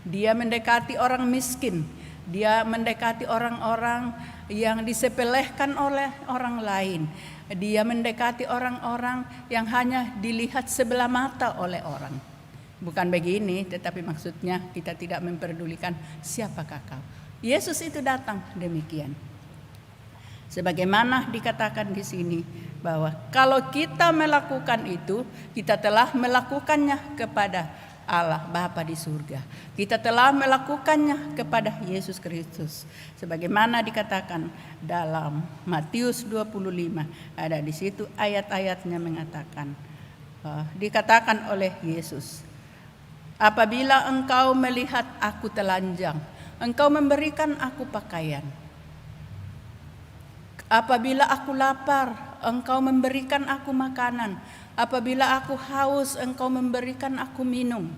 Dia mendekati orang miskin. Dia mendekati orang-orang yang disepelehkan oleh orang lain. Dia mendekati orang-orang yang hanya dilihat sebelah mata oleh orang. Bukan begini, tetapi maksudnya kita tidak memperdulikan siapakah kau. Yesus itu datang demikian. Sebagaimana dikatakan di sini bahwa kalau kita melakukan itu, kita telah melakukannya kepada Allah Bapa di surga. Kita telah melakukannya kepada Yesus Kristus. Sebagaimana dikatakan dalam Matius 25, ada di situ ayat-ayatnya mengatakan, dikatakan oleh Yesus, apabila engkau melihat aku telanjang, engkau memberikan aku pakaian. Apabila aku lapar, engkau memberikan aku makanan. Apabila aku haus, engkau memberikan aku minum.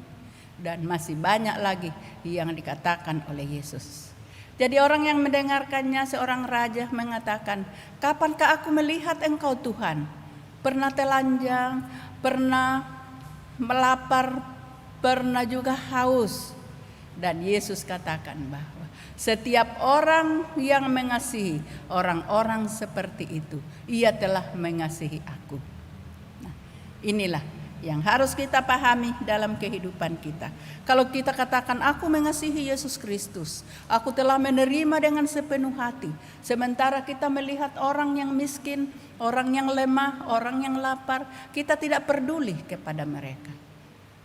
Dan masih banyak lagi yang dikatakan oleh Yesus. Jadi orang yang mendengarkannya, seorang raja mengatakan, kapankah aku melihat engkau Tuhan? Pernah telanjang, pernah melapar, pernah juga haus. Dan Yesus katakan bahwa setiap orang yang mengasihi orang-orang seperti itu, ia telah mengasihi aku. Nah, inilah yang harus kita pahami dalam kehidupan kita. Kalau kita katakan aku mengasihi Yesus Kristus, aku telah menerima dengan sepenuh hati. Sementara kita melihat orang yang miskin, orang yang lemah, orang yang lapar, kita tidak peduli kepada mereka.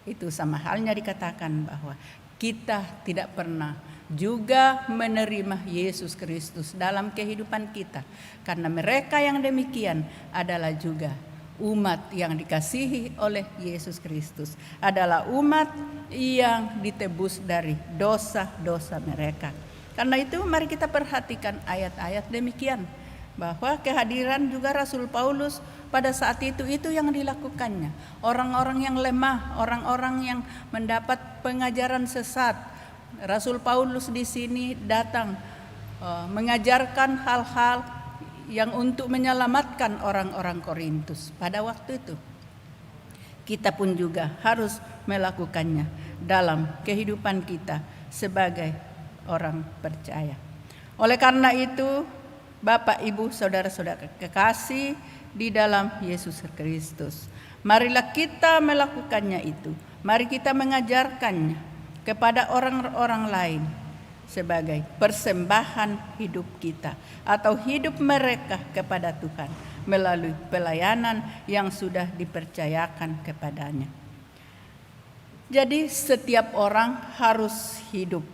Itu sama halnya dikatakan bahwa kita tidak pernah juga menerima Yesus Kristus dalam kehidupan kita. Karena mereka yang demikian adalah juga umat yang dikasihi oleh Yesus Kristus. Adalah umat yang ditebus dari dosa-dosa mereka. Karena itu mari kita perhatikan ayat-ayat demikian. Bahwa kehadiran juga Rasul Paulus pada saat itu yang dilakukannya. Orang-orang yang lemah, orang-orang yang mendapat pengajaran sesat. Rasul Paulus di sini datang mengajarkan hal-hal yang untuk menyelamatkan orang-orang Korintus pada waktu itu. Kita pun juga harus melakukannya dalam kehidupan kita sebagai orang percaya. Oleh karena itu, Bapak, Ibu, saudara-saudara kekasih di dalam Yesus Kristus, marilah kita melakukannya itu. Mari kita mengajarkannya kepada orang-orang lain. sebagai persembahan hidup kita atau hidup mereka kepada Tuhan melalui pelayanan yang sudah dipercayakan kepadanya. Jadi setiap orang harus hidup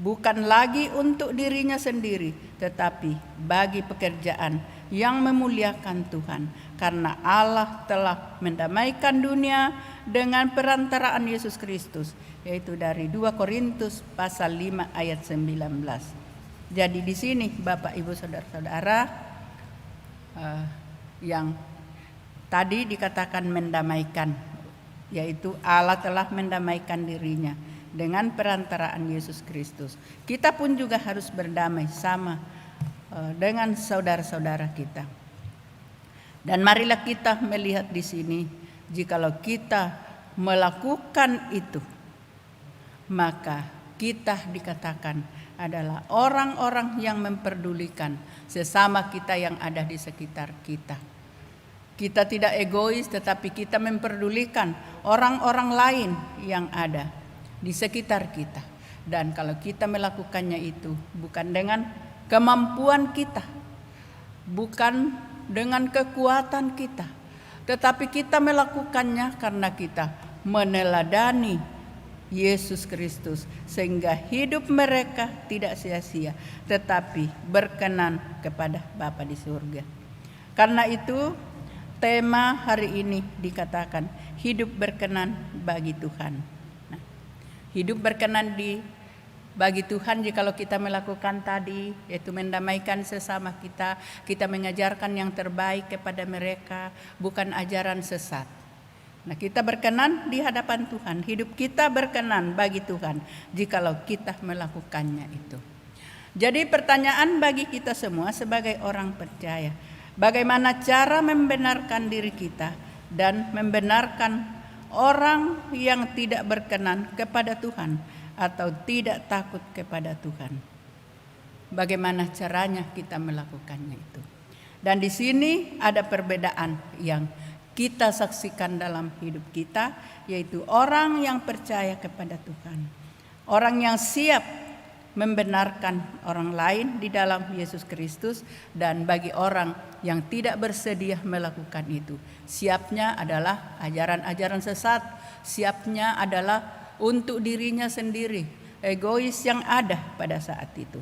bukan lagi untuk dirinya sendiri, tetapi bagi pekerjaan yang memuliakan Tuhan, karena Allah telah mendamaikan dunia dengan perantaraan Yesus Kristus, yaitu dari 2 Korintus pasal 5 ayat 19. Jadi di sini Bapak Ibu Saudara-saudara, yang tadi dikatakan mendamaikan, yaitu Allah telah mendamaikan dirinya dengan perantaraan Yesus Kristus. Kita pun juga harus berdamai sama dengan saudara-saudara kita. Dan marilah kita melihat di sini, jikalau kita melakukan itu, maka kita dikatakan adalah orang-orang yang memperdulikan sesama kita yang ada di sekitar kita. Kita tidak egois, tetapi kita memperdulikan orang-orang lain yang ada di sekitar kita. Dan kalau kita melakukannya itu bukan dengan kemampuan kita, bukan dengan kekuatan kita, tetapi kita melakukannya karena kita meneladani Yesus Kristus, sehingga hidup mereka tidak sia-sia, tetapi berkenan kepada Bapa di surga. Karena itu tema hari ini dikatakan hidup berkenan bagi Tuhan. Nah, hidup berkenan bagi Tuhan jikalau kita melakukan tadi, yaitu mendamaikan sesama kita, kita mengajarkan yang terbaik kepada mereka, bukan ajaran sesat. Nah, kita berkenan di hadapan Tuhan, hidup kita berkenan bagi Tuhan jikalau kita melakukannya itu. Jadi pertanyaan bagi kita semua sebagai orang percaya, bagaimana cara membenarkan diri kita dan membenarkan orang yang tidak berkenan kepada Tuhan atau tidak takut kepada Tuhan. Bagaimana caranya kita melakukannya itu? Dan di sini ada perbedaan yang kita saksikan dalam hidup kita, yaitu orang yang percaya kepada Tuhan, orang yang siap membenarkan orang lain di dalam Yesus Kristus, dan bagi orang yang tidak bersedia melakukan itu, siapnya adalah ajaran-ajaran sesat, siapnya adalah untuk dirinya sendiri, egois yang ada pada saat itu.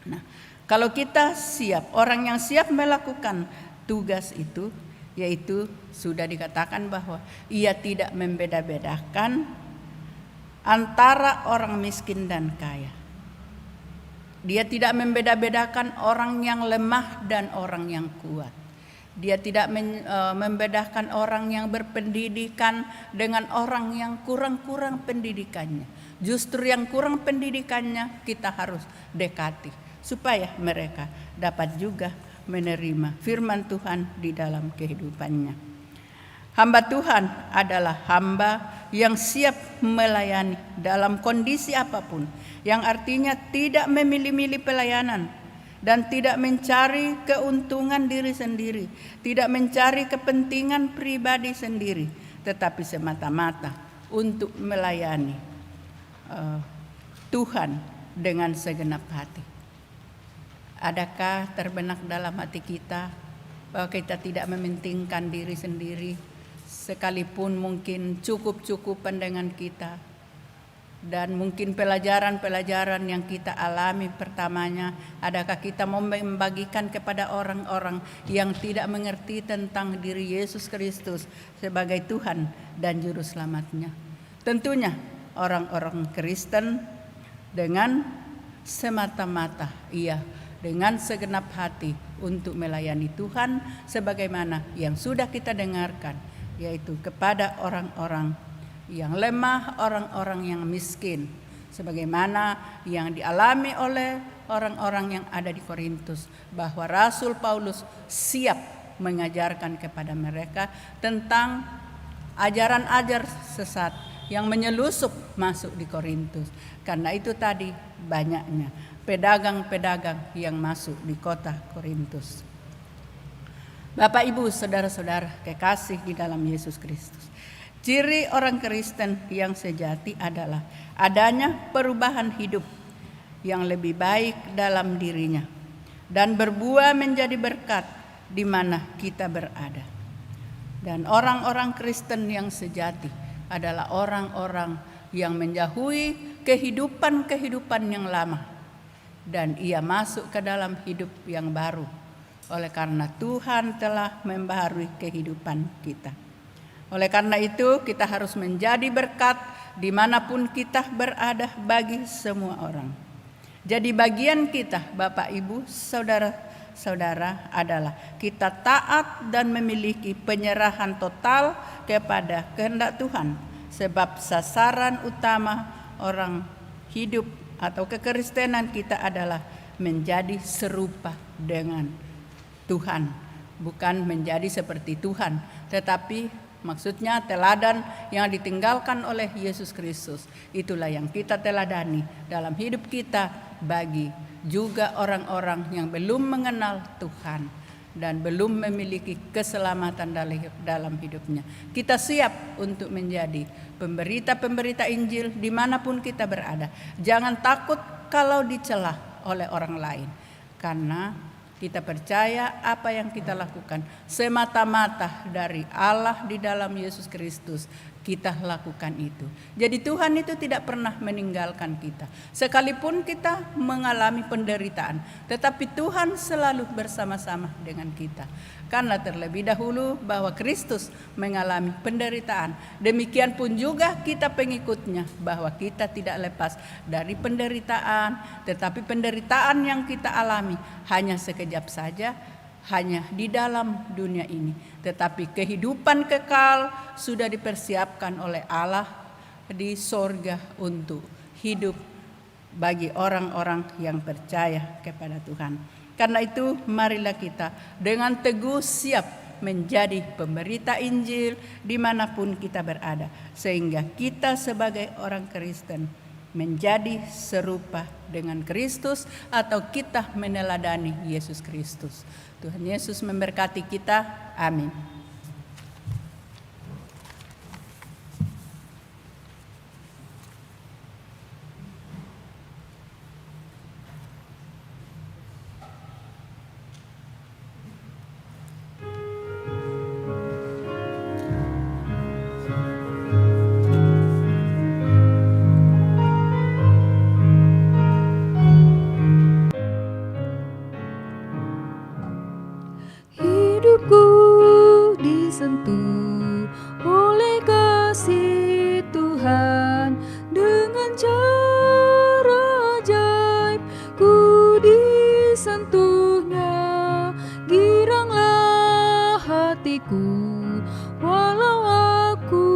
Nah, kalau kita siap, orang yang siap melakukan tugas itu, yaitu sudah dikatakan bahwa ia tidak membeda-bedakan antara orang miskin dan kaya. Dia tidak membeda-bedakan orang yang lemah dan orang yang kuat. Dia tidak membedakan orang yang berpendidikan dengan orang yang kurang-kurang pendidikannya. Justru yang kurang pendidikannya kita harus dekati supaya mereka dapat juga menerima firman Tuhan di dalam kehidupannya. Hamba Tuhan adalah hamba yang siap melayani dalam kondisi apapun, yang artinya tidak memilih-milih pelayanan dan tidak mencari keuntungan diri sendiri, tidak mencari kepentingan pribadi sendiri, tetapi semata-mata untuk melayani Tuhan dengan segenap hati. Adakah terbenak dalam hati kita bahwa kita tidak mementingkan diri sendiri, sekalipun mungkin cukup-cukupan dengan kita, dan mungkin pelajaran-pelajaran yang kita alami pertamanya, adakah kita mau membagikan kepada orang-orang yang tidak mengerti tentang diri Yesus Kristus sebagai Tuhan dan Juru Selamatnya? Tentunya orang-orang Kristen dengan semata-mata dengan segenap hati untuk melayani Tuhan sebagaimana yang sudah kita dengarkan, yaitu kepada orang-orang yang lemah, orang-orang yang miskin, sebagaimana yang dialami oleh orang-orang yang ada di Korintus, bahwa Rasul Paulus siap mengajarkan kepada mereka tentang ajaran-ajaran sesat yang menyelusup masuk di Korintus. Karena itu tadi banyaknya pedagang-pedagang yang masuk di kota Korintus. Bapak, Ibu, saudara-saudara kekasih di dalam Yesus Kristus, ciri orang Kristen yang sejati adalah adanya perubahan hidup yang lebih baik dalam dirinya dan berbuah menjadi berkat di mana kita berada. Dan orang-orang Kristen yang sejati adalah orang-orang yang menjauhi kehidupan-kehidupan yang lama dan ia masuk ke dalam hidup yang baru oleh karena Tuhan telah membaharui kehidupan kita. Oleh karena itu kita harus menjadi berkat dimanapun kita berada bagi semua orang. Jadi bagian kita Bapak Ibu saudara-saudara adalah kita taat dan memiliki penyerahan total kepada kehendak Tuhan. Sebab sasaran utama orang hidup atau kekristenan kita adalah menjadi serupa dengan Tuhan. Bukan menjadi seperti Tuhan, tetapi maksudnya teladan yang ditinggalkan oleh Yesus Kristus. Itulah yang kita teladani dalam hidup kita bagi juga orang-orang yang belum mengenal Tuhan dan belum memiliki keselamatan dalam hidupnya. Kita siap untuk menjadi pemberita-pemberita Injil dimanapun kita berada. Jangan takut kalau dicela oleh orang lain, karena kita percaya apa yang kita lakukan semata-mata dari Allah di dalam Yesus Kristus. Kita lakukan itu. Jadi Tuhan itu tidak pernah meninggalkan kita. Sekalipun kita mengalami penderitaan, tetapi Tuhan selalu bersama-sama dengan kita. Karena terlebih dahulu bahwa Kristus mengalami penderitaan, demikian pun juga kita pengikutnya, bahwa kita tidak lepas dari penderitaan, tetapi penderitaan yang kita alami hanya sekejap saja, hanya di dalam dunia ini, tetapi kehidupan kekal sudah dipersiapkan oleh Allah di sorga untuk hidup bagi orang-orang yang percaya kepada Tuhan. Karena itu marilah kita dengan teguh siap menjadi pemberita Injil dimanapun kita berada, sehingga kita sebagai orang Kristen menjadi serupa dengan Kristus atau kita meneladani Yesus Kristus. Tuhan Yesus memberkati kita. Amin. Hidupku disentuh oleh kasih Tuhan, dengan cara ajaib ku disentuhnya. Giranglah hatiku walau aku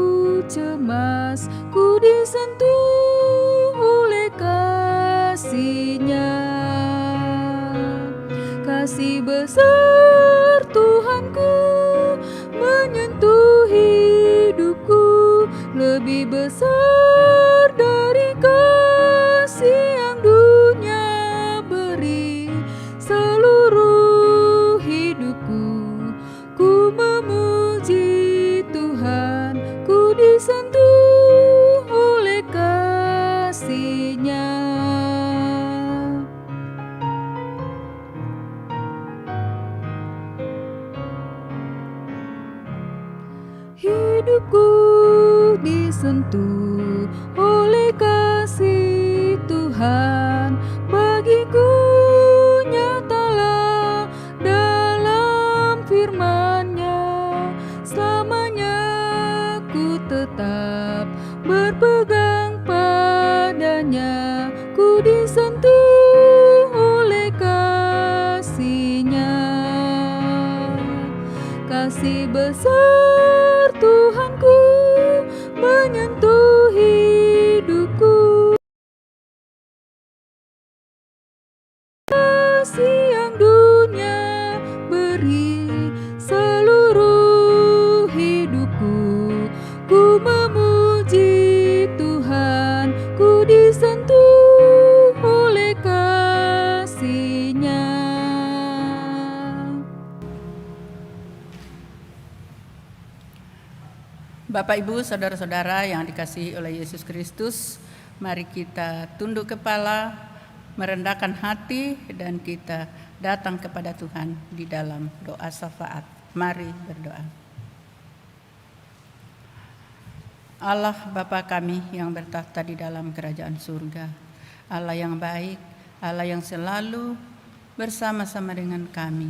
cemas, ku disentuh oleh kasih-Nya. Kasih besar Tuhanku menyentuh hidupku, lebih besar dari kasih yang dunia beri. Seluruh hidupku ku memuji Tuhan, ku disentuh oleh kasih-Nya. Hidupku disentuh oleh kasih Tuhan, bagiku nyatalah dalam firman-Nya. Selamanya ku tetap berpegang padanya, ku disentuh oleh kasih-Nya. Kasih besar Tuhanku menyentuh hidupku, kasih yang dunia beri. Seluruh hidupku ku memuji Tuhan, ku disentuh oleh kasih-Nya. Bapak Ibu saudara-saudara yang dikasihi oleh Yesus Kristus, mari kita tunduk kepala merendahkan hati dan kita datang kepada Tuhan di dalam doa syafaat. Mari berdoa. Allah Bapa kami yang bertahta di dalam kerajaan surga, Allah yang baik, Allah yang selalu bersama-sama dengan kami,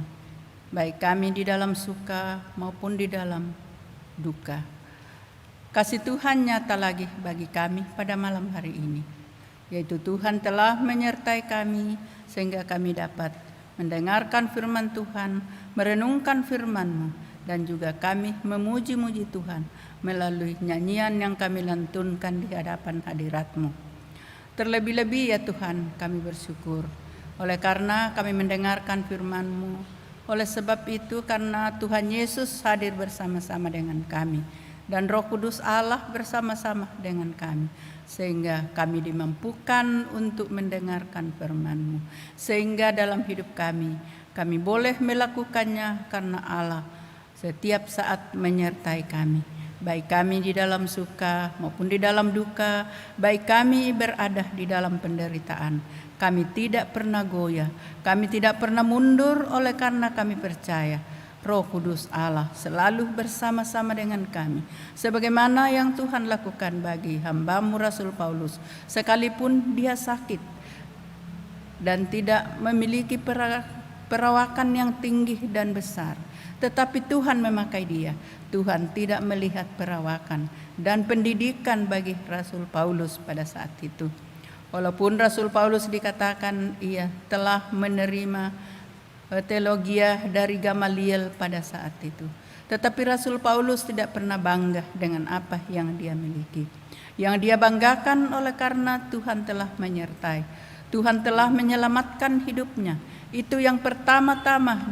baik kami di dalam suka maupun di dalam duka. Kasih Tuhan nyata lagi bagi kami pada malam hari ini, yaitu Tuhan telah menyertai kami sehingga kami dapat mendengarkan firman Tuhan, merenungkan firman-Mu, dan juga kami memuji-muji Tuhan melalui nyanyian yang kami lantunkan di hadapan hadirat-Mu. Terlebih-lebih ya Tuhan, kami bersyukur oleh karena kami mendengarkan firman-Mu. Oleh sebab itu, karena Tuhan Yesus hadir bersama-sama dengan kami dan Roh Kudus Allah bersama-sama dengan kami, sehingga kami dimampukan untuk mendengarkan firman-Mu, sehingga dalam hidup kami boleh melakukannya karena Allah setiap saat menyertai kami, baik kami di dalam suka maupun di dalam duka, baik kami berada di dalam penderitaan. Kami tidak pernah goyah, kami tidak pernah mundur oleh karena kami percaya Roh Kudus Allah selalu bersama-sama dengan kami, sebagaimana yang Tuhan lakukan bagi hamba-Mu Rasul Paulus, sekalipun dia sakit dan tidak memiliki perawakan yang tinggi dan besar, tetapi Tuhan memakai dia. Tuhan tidak melihat perawakan dan pendidikan bagi Rasul Paulus pada saat itu. Walaupun Rasul Paulus dikatakan ia telah menerima teologia dari Gamaliel pada saat itu, tetapi Rasul Paulus tidak pernah bangga dengan apa yang dia miliki. Yang dia banggakan oleh karena Tuhan telah menyertai, Tuhan telah menyelamatkan hidupnya. Itu yang pertama-tama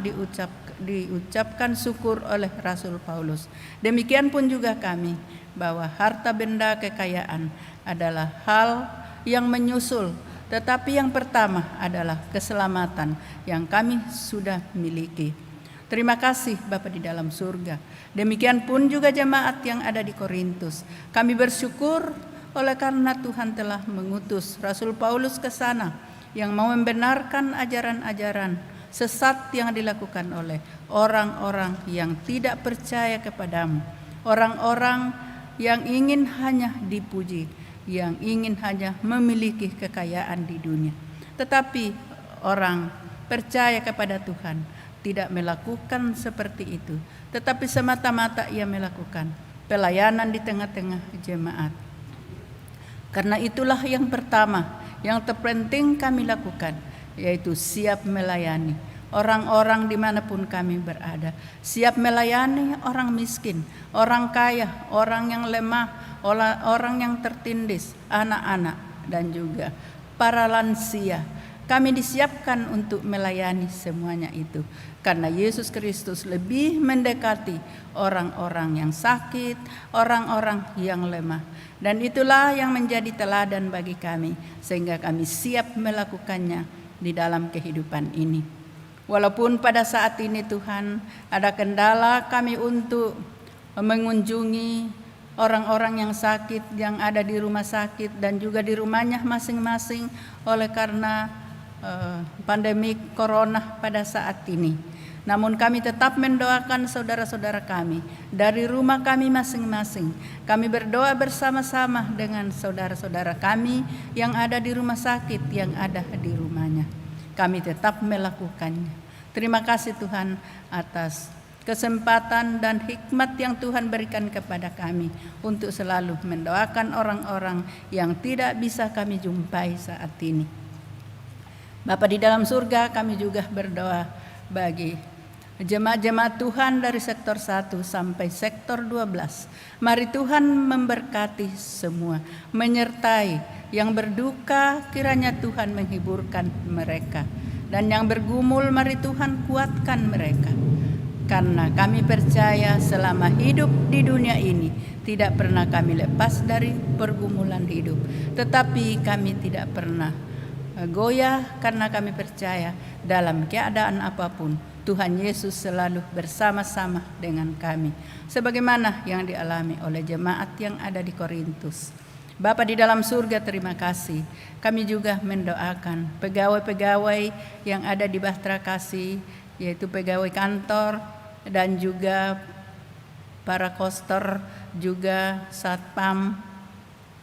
diucapkan syukur oleh Rasul Paulus. Demikian pun juga kami, bahwa harta benda kekayaan adalah hal yang menyusul, tetapi yang pertama adalah keselamatan yang kami sudah miliki. Terima kasih Bapa di dalam surga. Demikian pun juga jemaat yang ada di Korintus. Kami bersyukur oleh karena Tuhan telah mengutus Rasul Paulus ke sana, yang mau membenarkan ajaran-ajaran sesat yang dilakukan oleh orang-orang yang tidak percaya kepadamu, orang-orang yang ingin hanya dipuji, yang ingin hanya memiliki kekayaan di dunia. Tetapi orang percaya kepada Tuhan tidak melakukan seperti itu, tetapi semata-mata ia melakukan pelayanan di tengah-tengah jemaat. Karena itulah yang pertama, yang terpenting kami lakukan, yaitu siap melayani orang-orang dimanapun kami berada. Siap melayani orang miskin, orang kaya, orang yang lemah, orang yang tertindis, anak-anak, dan juga para lansia. Kami disiapkan untuk melayani semuanya itu, karena Yesus Kristus lebih mendekati orang-orang yang sakit, orang-orang yang lemah. Dan itulah yang menjadi teladan bagi kami, sehingga kami siap melakukannya di dalam kehidupan ini. Walaupun pada saat ini Tuhan ada kendala kami untuk mengunjungi orang-orang yang sakit, yang ada di rumah sakit dan juga di rumahnya masing-masing oleh karena pandemi corona pada saat ini. Namun kami tetap mendoakan saudara-saudara kami dari rumah kami masing-masing. Kami berdoa bersama-sama dengan saudara-saudara kami yang ada di rumah sakit, yang ada di rumahnya. Kami tetap melakukannya. Terima kasih Tuhan atas kesempatan dan hikmat yang Tuhan berikan kepada kami untuk selalu mendoakan orang-orang yang tidak bisa kami jumpai saat ini. Bapa di dalam surga, kami juga berdoa bagi jemaat-jemaat Tuhan dari sektor 1 sampai sektor 12. Mari Tuhan memberkati semua, menyertai yang berduka, kiranya Tuhan menghiburkan mereka, dan yang bergumul mari Tuhan kuatkan mereka. Karena kami percaya selama hidup di dunia ini tidak pernah kami lepas dari pergumulan hidup, tetapi kami tidak pernah goyah karena kami percaya dalam keadaan apapun Tuhan Yesus selalu bersama-sama dengan kami, sebagaimana yang dialami oleh jemaat yang ada di Korintus. Bapa di dalam surga, terima kasih. Kami juga mendoakan pegawai-pegawai yang ada di Bahtera Kasih, yaitu pegawai kantor dan juga para koster, juga satpam,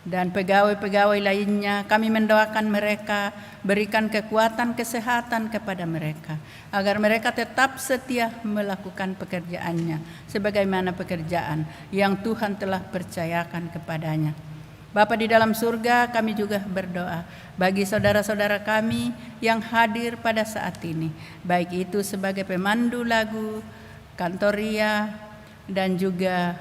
dan pegawai-pegawai lainnya. Kami mendoakan mereka, berikan kekuatan kesehatan kepada mereka, agar mereka tetap setia melakukan pekerjaannya sebagaimana pekerjaan yang Tuhan telah percayakan kepadanya. Bapa di dalam surga, kami juga berdoa bagi saudara-saudara kami yang hadir pada saat ini, baik itu sebagai pemandu lagu, kantoria, dan juga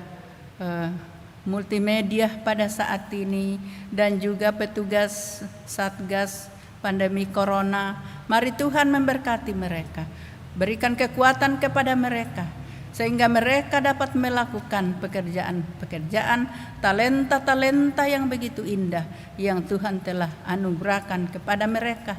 multimedia pada saat ini, dan juga petugas Satgas pandemi Corona. Mari Tuhan memberkati mereka, berikan kekuatan kepada mereka, sehingga mereka dapat melakukan pekerjaan-pekerjaan, talenta-talenta yang begitu indah yang Tuhan telah anugerahkan kepada mereka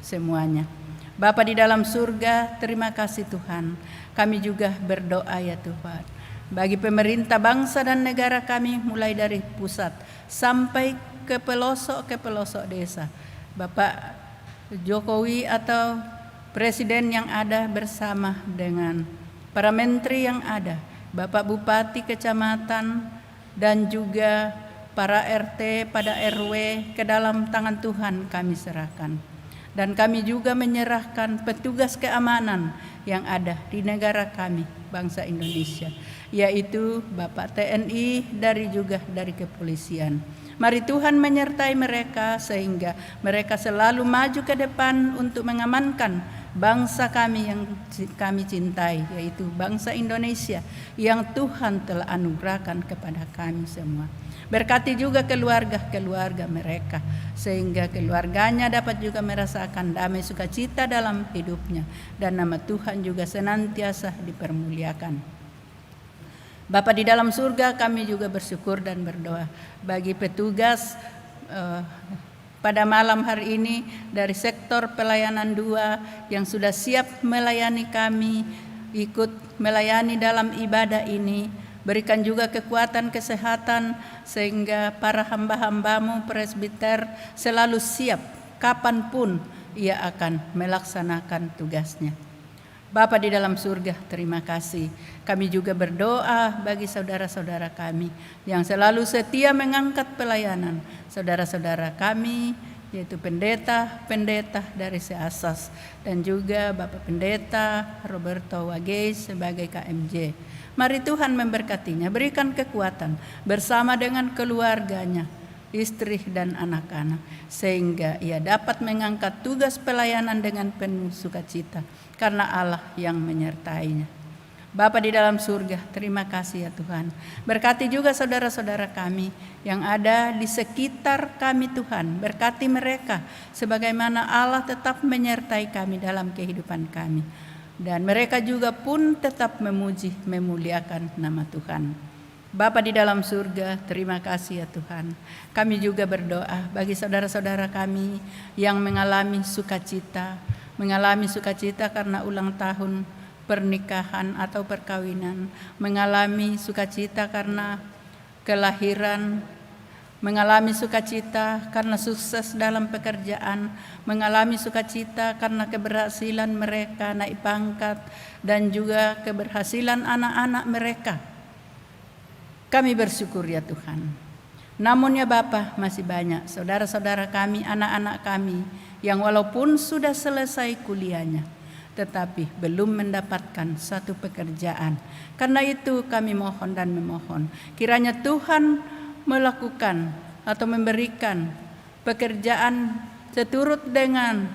semuanya. Bapa di dalam surga, terima kasih Tuhan. Kami juga berdoa ya Tuhan, bagi pemerintah bangsa dan negara kami, mulai dari pusat sampai ke pelosok desa. Bapak Jokowi atau Presiden yang ada bersama dengan para menteri yang ada, Bapak Bupati Kecamatan, dan juga para RT pada RW, ke dalam tangan Tuhan kami serahkan. Dan kami juga menyerahkan petugas keamanan yang ada di negara kami, bangsa Indonesia, yaitu Bapak TNI juga dari kepolisian. Mari Tuhan menyertai mereka sehingga mereka selalu maju ke depan untuk mengamankan bangsa kami yang kami cintai, yaitu bangsa Indonesia yang Tuhan telah anugerahkan kepada kami semua. Berkati juga keluarga-keluarga mereka, sehingga keluarganya dapat juga merasakan damai sukacita dalam hidupnya, dan nama Tuhan juga senantiasa dipermuliakan. Bapa di dalam surga, kami juga bersyukur dan berdoa bagi petugas pada malam hari ini dari sektor pelayanan 2 yang sudah siap melayani kami, ikut melayani dalam ibadah ini. Berikan juga kekuatan kesehatan sehingga para hamba-hambamu presbiter selalu siap kapanpun ia akan melaksanakan tugasnya. Bapa di dalam surga, terima kasih. Kami juga berdoa bagi saudara-saudara kami yang selalu setia mengangkat pelayanan. Saudara-saudara kami, yaitu pendeta-pendeta dari Seasas, dan juga Bapak Pendeta Roberto Wagei sebagai KMJ. Mari Tuhan memberkatinya, berikan kekuatan bersama dengan keluarganya, istri dan anak-anak, sehingga ia dapat mengangkat tugas pelayanan dengan penuh sukacita, karena Allah yang menyertainya. Bapa di dalam surga, terima kasih ya Tuhan. Berkati juga saudara-saudara kami yang ada di sekitar kami Tuhan. Berkati mereka sebagaimana Allah tetap menyertai kami dalam kehidupan kami. Dan mereka juga pun tetap memuji, memuliakan nama Tuhan. Bapa di dalam surga, terima kasih ya Tuhan. Kami juga berdoa bagi saudara-saudara kami yang mengalami sukacita karena ulang tahun pernikahan atau perkawinan, mengalami sukacita karena kelahiran, mengalami sukacita karena sukses dalam pekerjaan, mengalami sukacita karena keberhasilan mereka naik pangkat, dan juga keberhasilan anak-anak mereka. Kami bersyukur ya Tuhan. Namun ya Bapa, masih banyak saudara-saudara kami, anak-anak kami yang walaupun sudah selesai kuliahnya, tetapi belum mendapatkan satu pekerjaan. Karena itu kami mohon dan memohon, kiranya Tuhan melakukan atau memberikan pekerjaan seturut dengan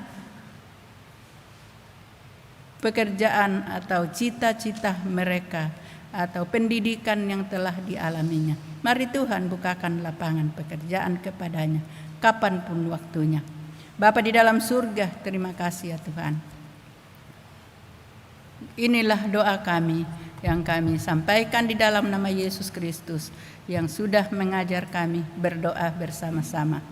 pekerjaan atau cita-cita mereka atau pendidikan yang telah dialaminya. Mari Tuhan bukakan lapangan pekerjaan kepadanya kapanpun waktunya. Bapa di dalam surga, terima kasih ya Tuhan. Inilah doa kami yang kami sampaikan di dalam nama Yesus Kristus yang sudah mengajar kami berdoa bersama-sama.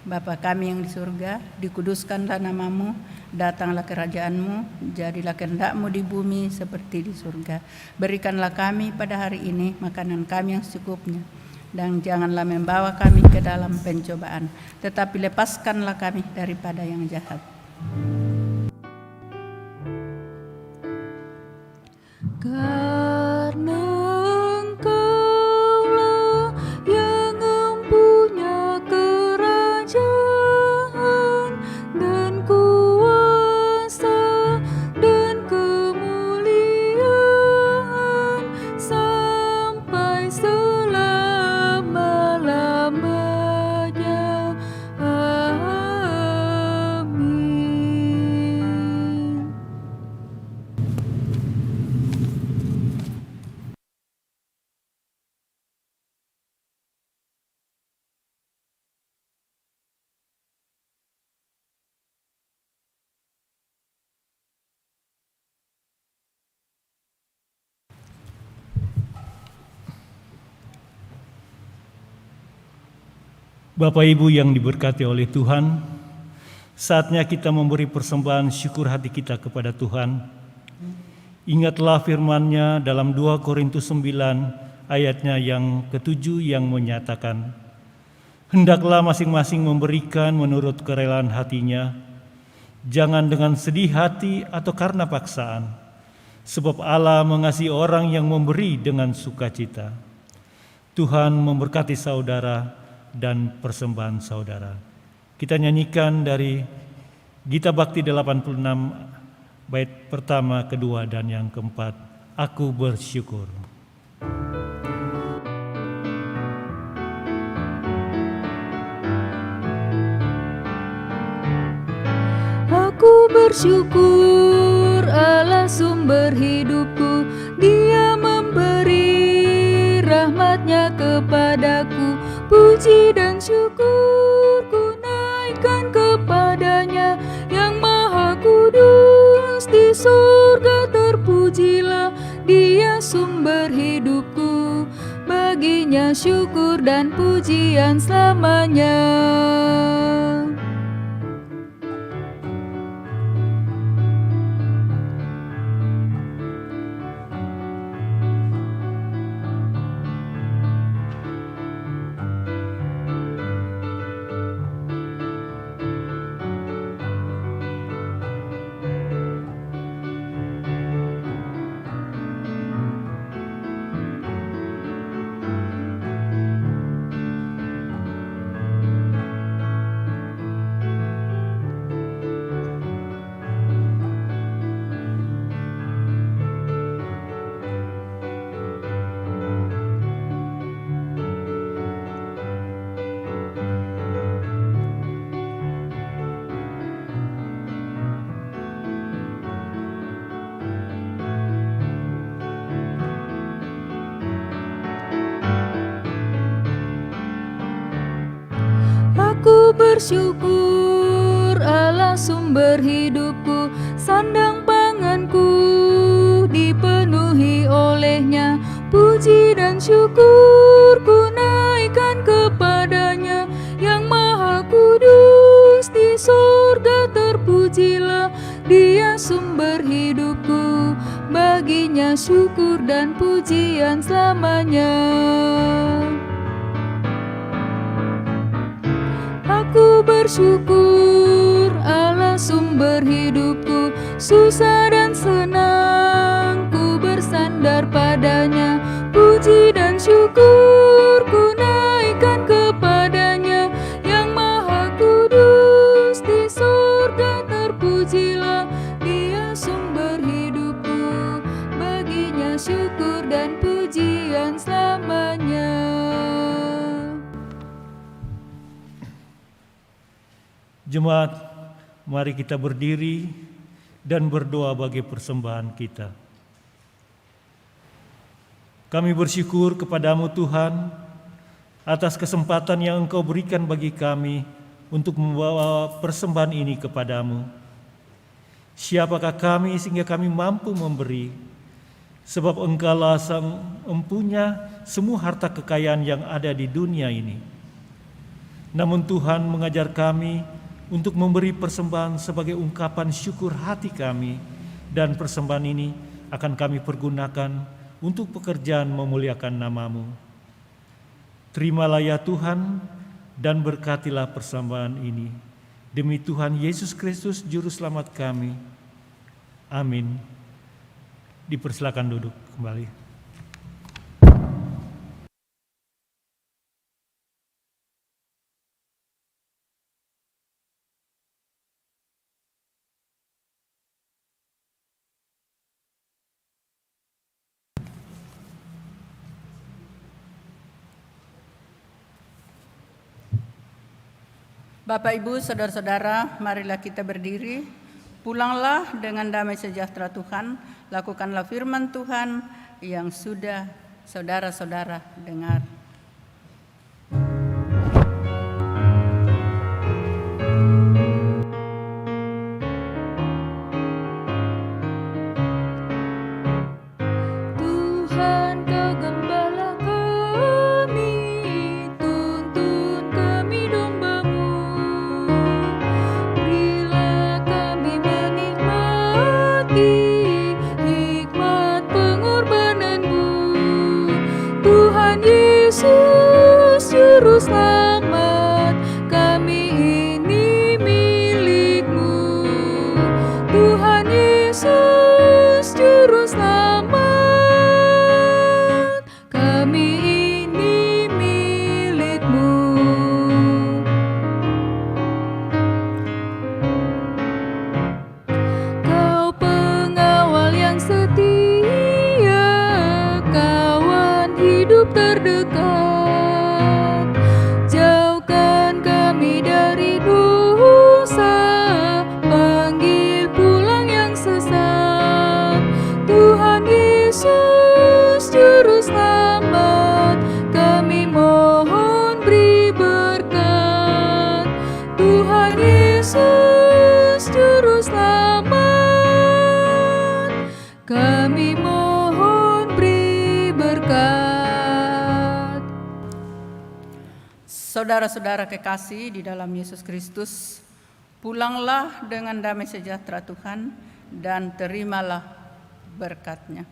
Bapa kami yang di surga, dikuduskanlah namamu, datanglah kerajaanmu, jadilah kehendakmu di bumi seperti di surga. Berikanlah kami pada hari ini makanan kami yang secukupnya, Dan janganlah membawa kami ke dalam pencobaan, tetapi lepaskanlah kami daripada yang jahat. Karena Engkaulah yang mempunyai kerajaan dan kuasa dan kemuliaan sampai selama-lamanya. Amin. Bapak Ibu yang diberkati oleh Tuhan, saatnya kita memberi persembahan syukur hati kita kepada Tuhan. Ingatlah firman-Nya dalam 2 Korintus 9 ayatnya yang ke-7 yang menyatakan, hendaklah masing-masing memberikan menurut kerelaan hatinya, jangan dengan sedih hati atau karena paksaan, sebab Allah mengasihi orang yang memberi dengan sukacita. Tuhan memberkati saudara dan persembahan saudara. Kita nyanyikan dari Gita Bakti 86 bait pertama, kedua, dan yang keempat, Aku Bersyukur. Aku bersyukur Allah sumber hidupku, Dia memberi rahmat-Nya kepadaku. Puji dan syukur ku naikkan kepadanya, yang maha kudus di surga terpujilah. Dia sumber hidupku, baginya syukur dan pujian selamanya. Aku bersyukur Allah sumber hidupku, sandang panganku dipenuhi olehnya. Puji dan syukur ku naikkan kepadanya, yang maha kudus di surga terpujilah. Dia sumber hidupku, baginya syukur dan pujian selamanya. Aku bersyukur Allah sumber hidupku, susah dan senang ku bersandar padanya. Puji dan syukur ku naikkan kepadanya, yang maha kudus di surga terpujilah. Dia sumber hidupku, baginya syukur dan pujian selamanya. Jemaat, mari kita berdiri dan berdoa bagi persembahan kita. Kami bersyukur kepadamu Tuhan atas kesempatan yang Engkau berikan bagi kami untuk membawa persembahan ini kepadamu. Siapakah kami sehingga kami mampu memberi? Sebab Engkaulah sang empunya semua harta kekayaan yang ada di dunia ini. Namun Tuhan mengajar kami untuk memberi persembahan sebagai ungkapan syukur hati kami, dan persembahan ini akan kami pergunakan untuk pekerjaan memuliakan nama-Mu. Terimalah ya Tuhan, dan berkatilah persembahan ini. Demi Tuhan Yesus Kristus, Juru Selamat kami. Amin. Dipersilakan duduk kembali. Bapak, Ibu, Saudara-saudara, marilah kita berdiri. Pulanglah dengan damai sejahtera Tuhan. Lakukanlah firman Tuhan yang sudah saudara-saudara dengar. Tuhan Kau gembala kami, tuntun kami domba-Mu. Berilah kami menikmati hikmat pengorbanan-Mu. Tuhan Yesus Juru Selamat, kami ini milik-Mu. Tuhan Yesus Juru Selamat, kami ini milik-Mu. Kau pengawal yang setia, kawan hidup terdekat. Jauhkan kami dari dosa, panggil pulang yang sesat. Tuhan Yesus Juru Selamat, kami mohon beri berkat. Tuhan Yesus Juru Selamat, kami mohon beri berkat. Saudara-saudara kekasih di dalam Yesus Kristus, pulanglah dengan damai sejahtera Tuhan dan terimalah berkat-Nya.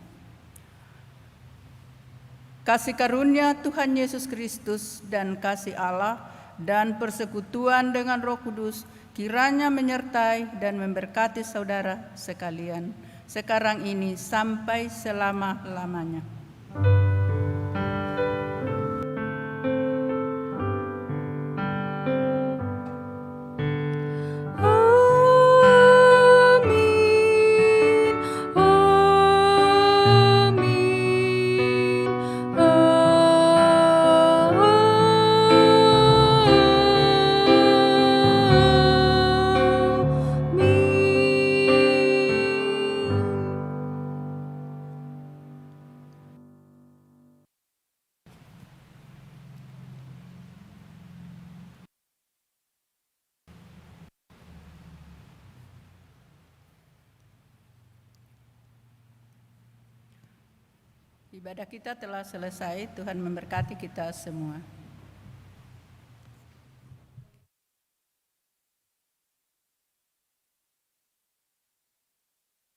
Kasih karunia Tuhan Yesus Kristus dan kasih Allah dan persekutuan dengan Roh Kudus kiranya menyertai dan memberkati saudara sekalian, sekarang ini sampai selama-lamanya. Ibadah kita telah selesai. Tuhan memberkati kita semua.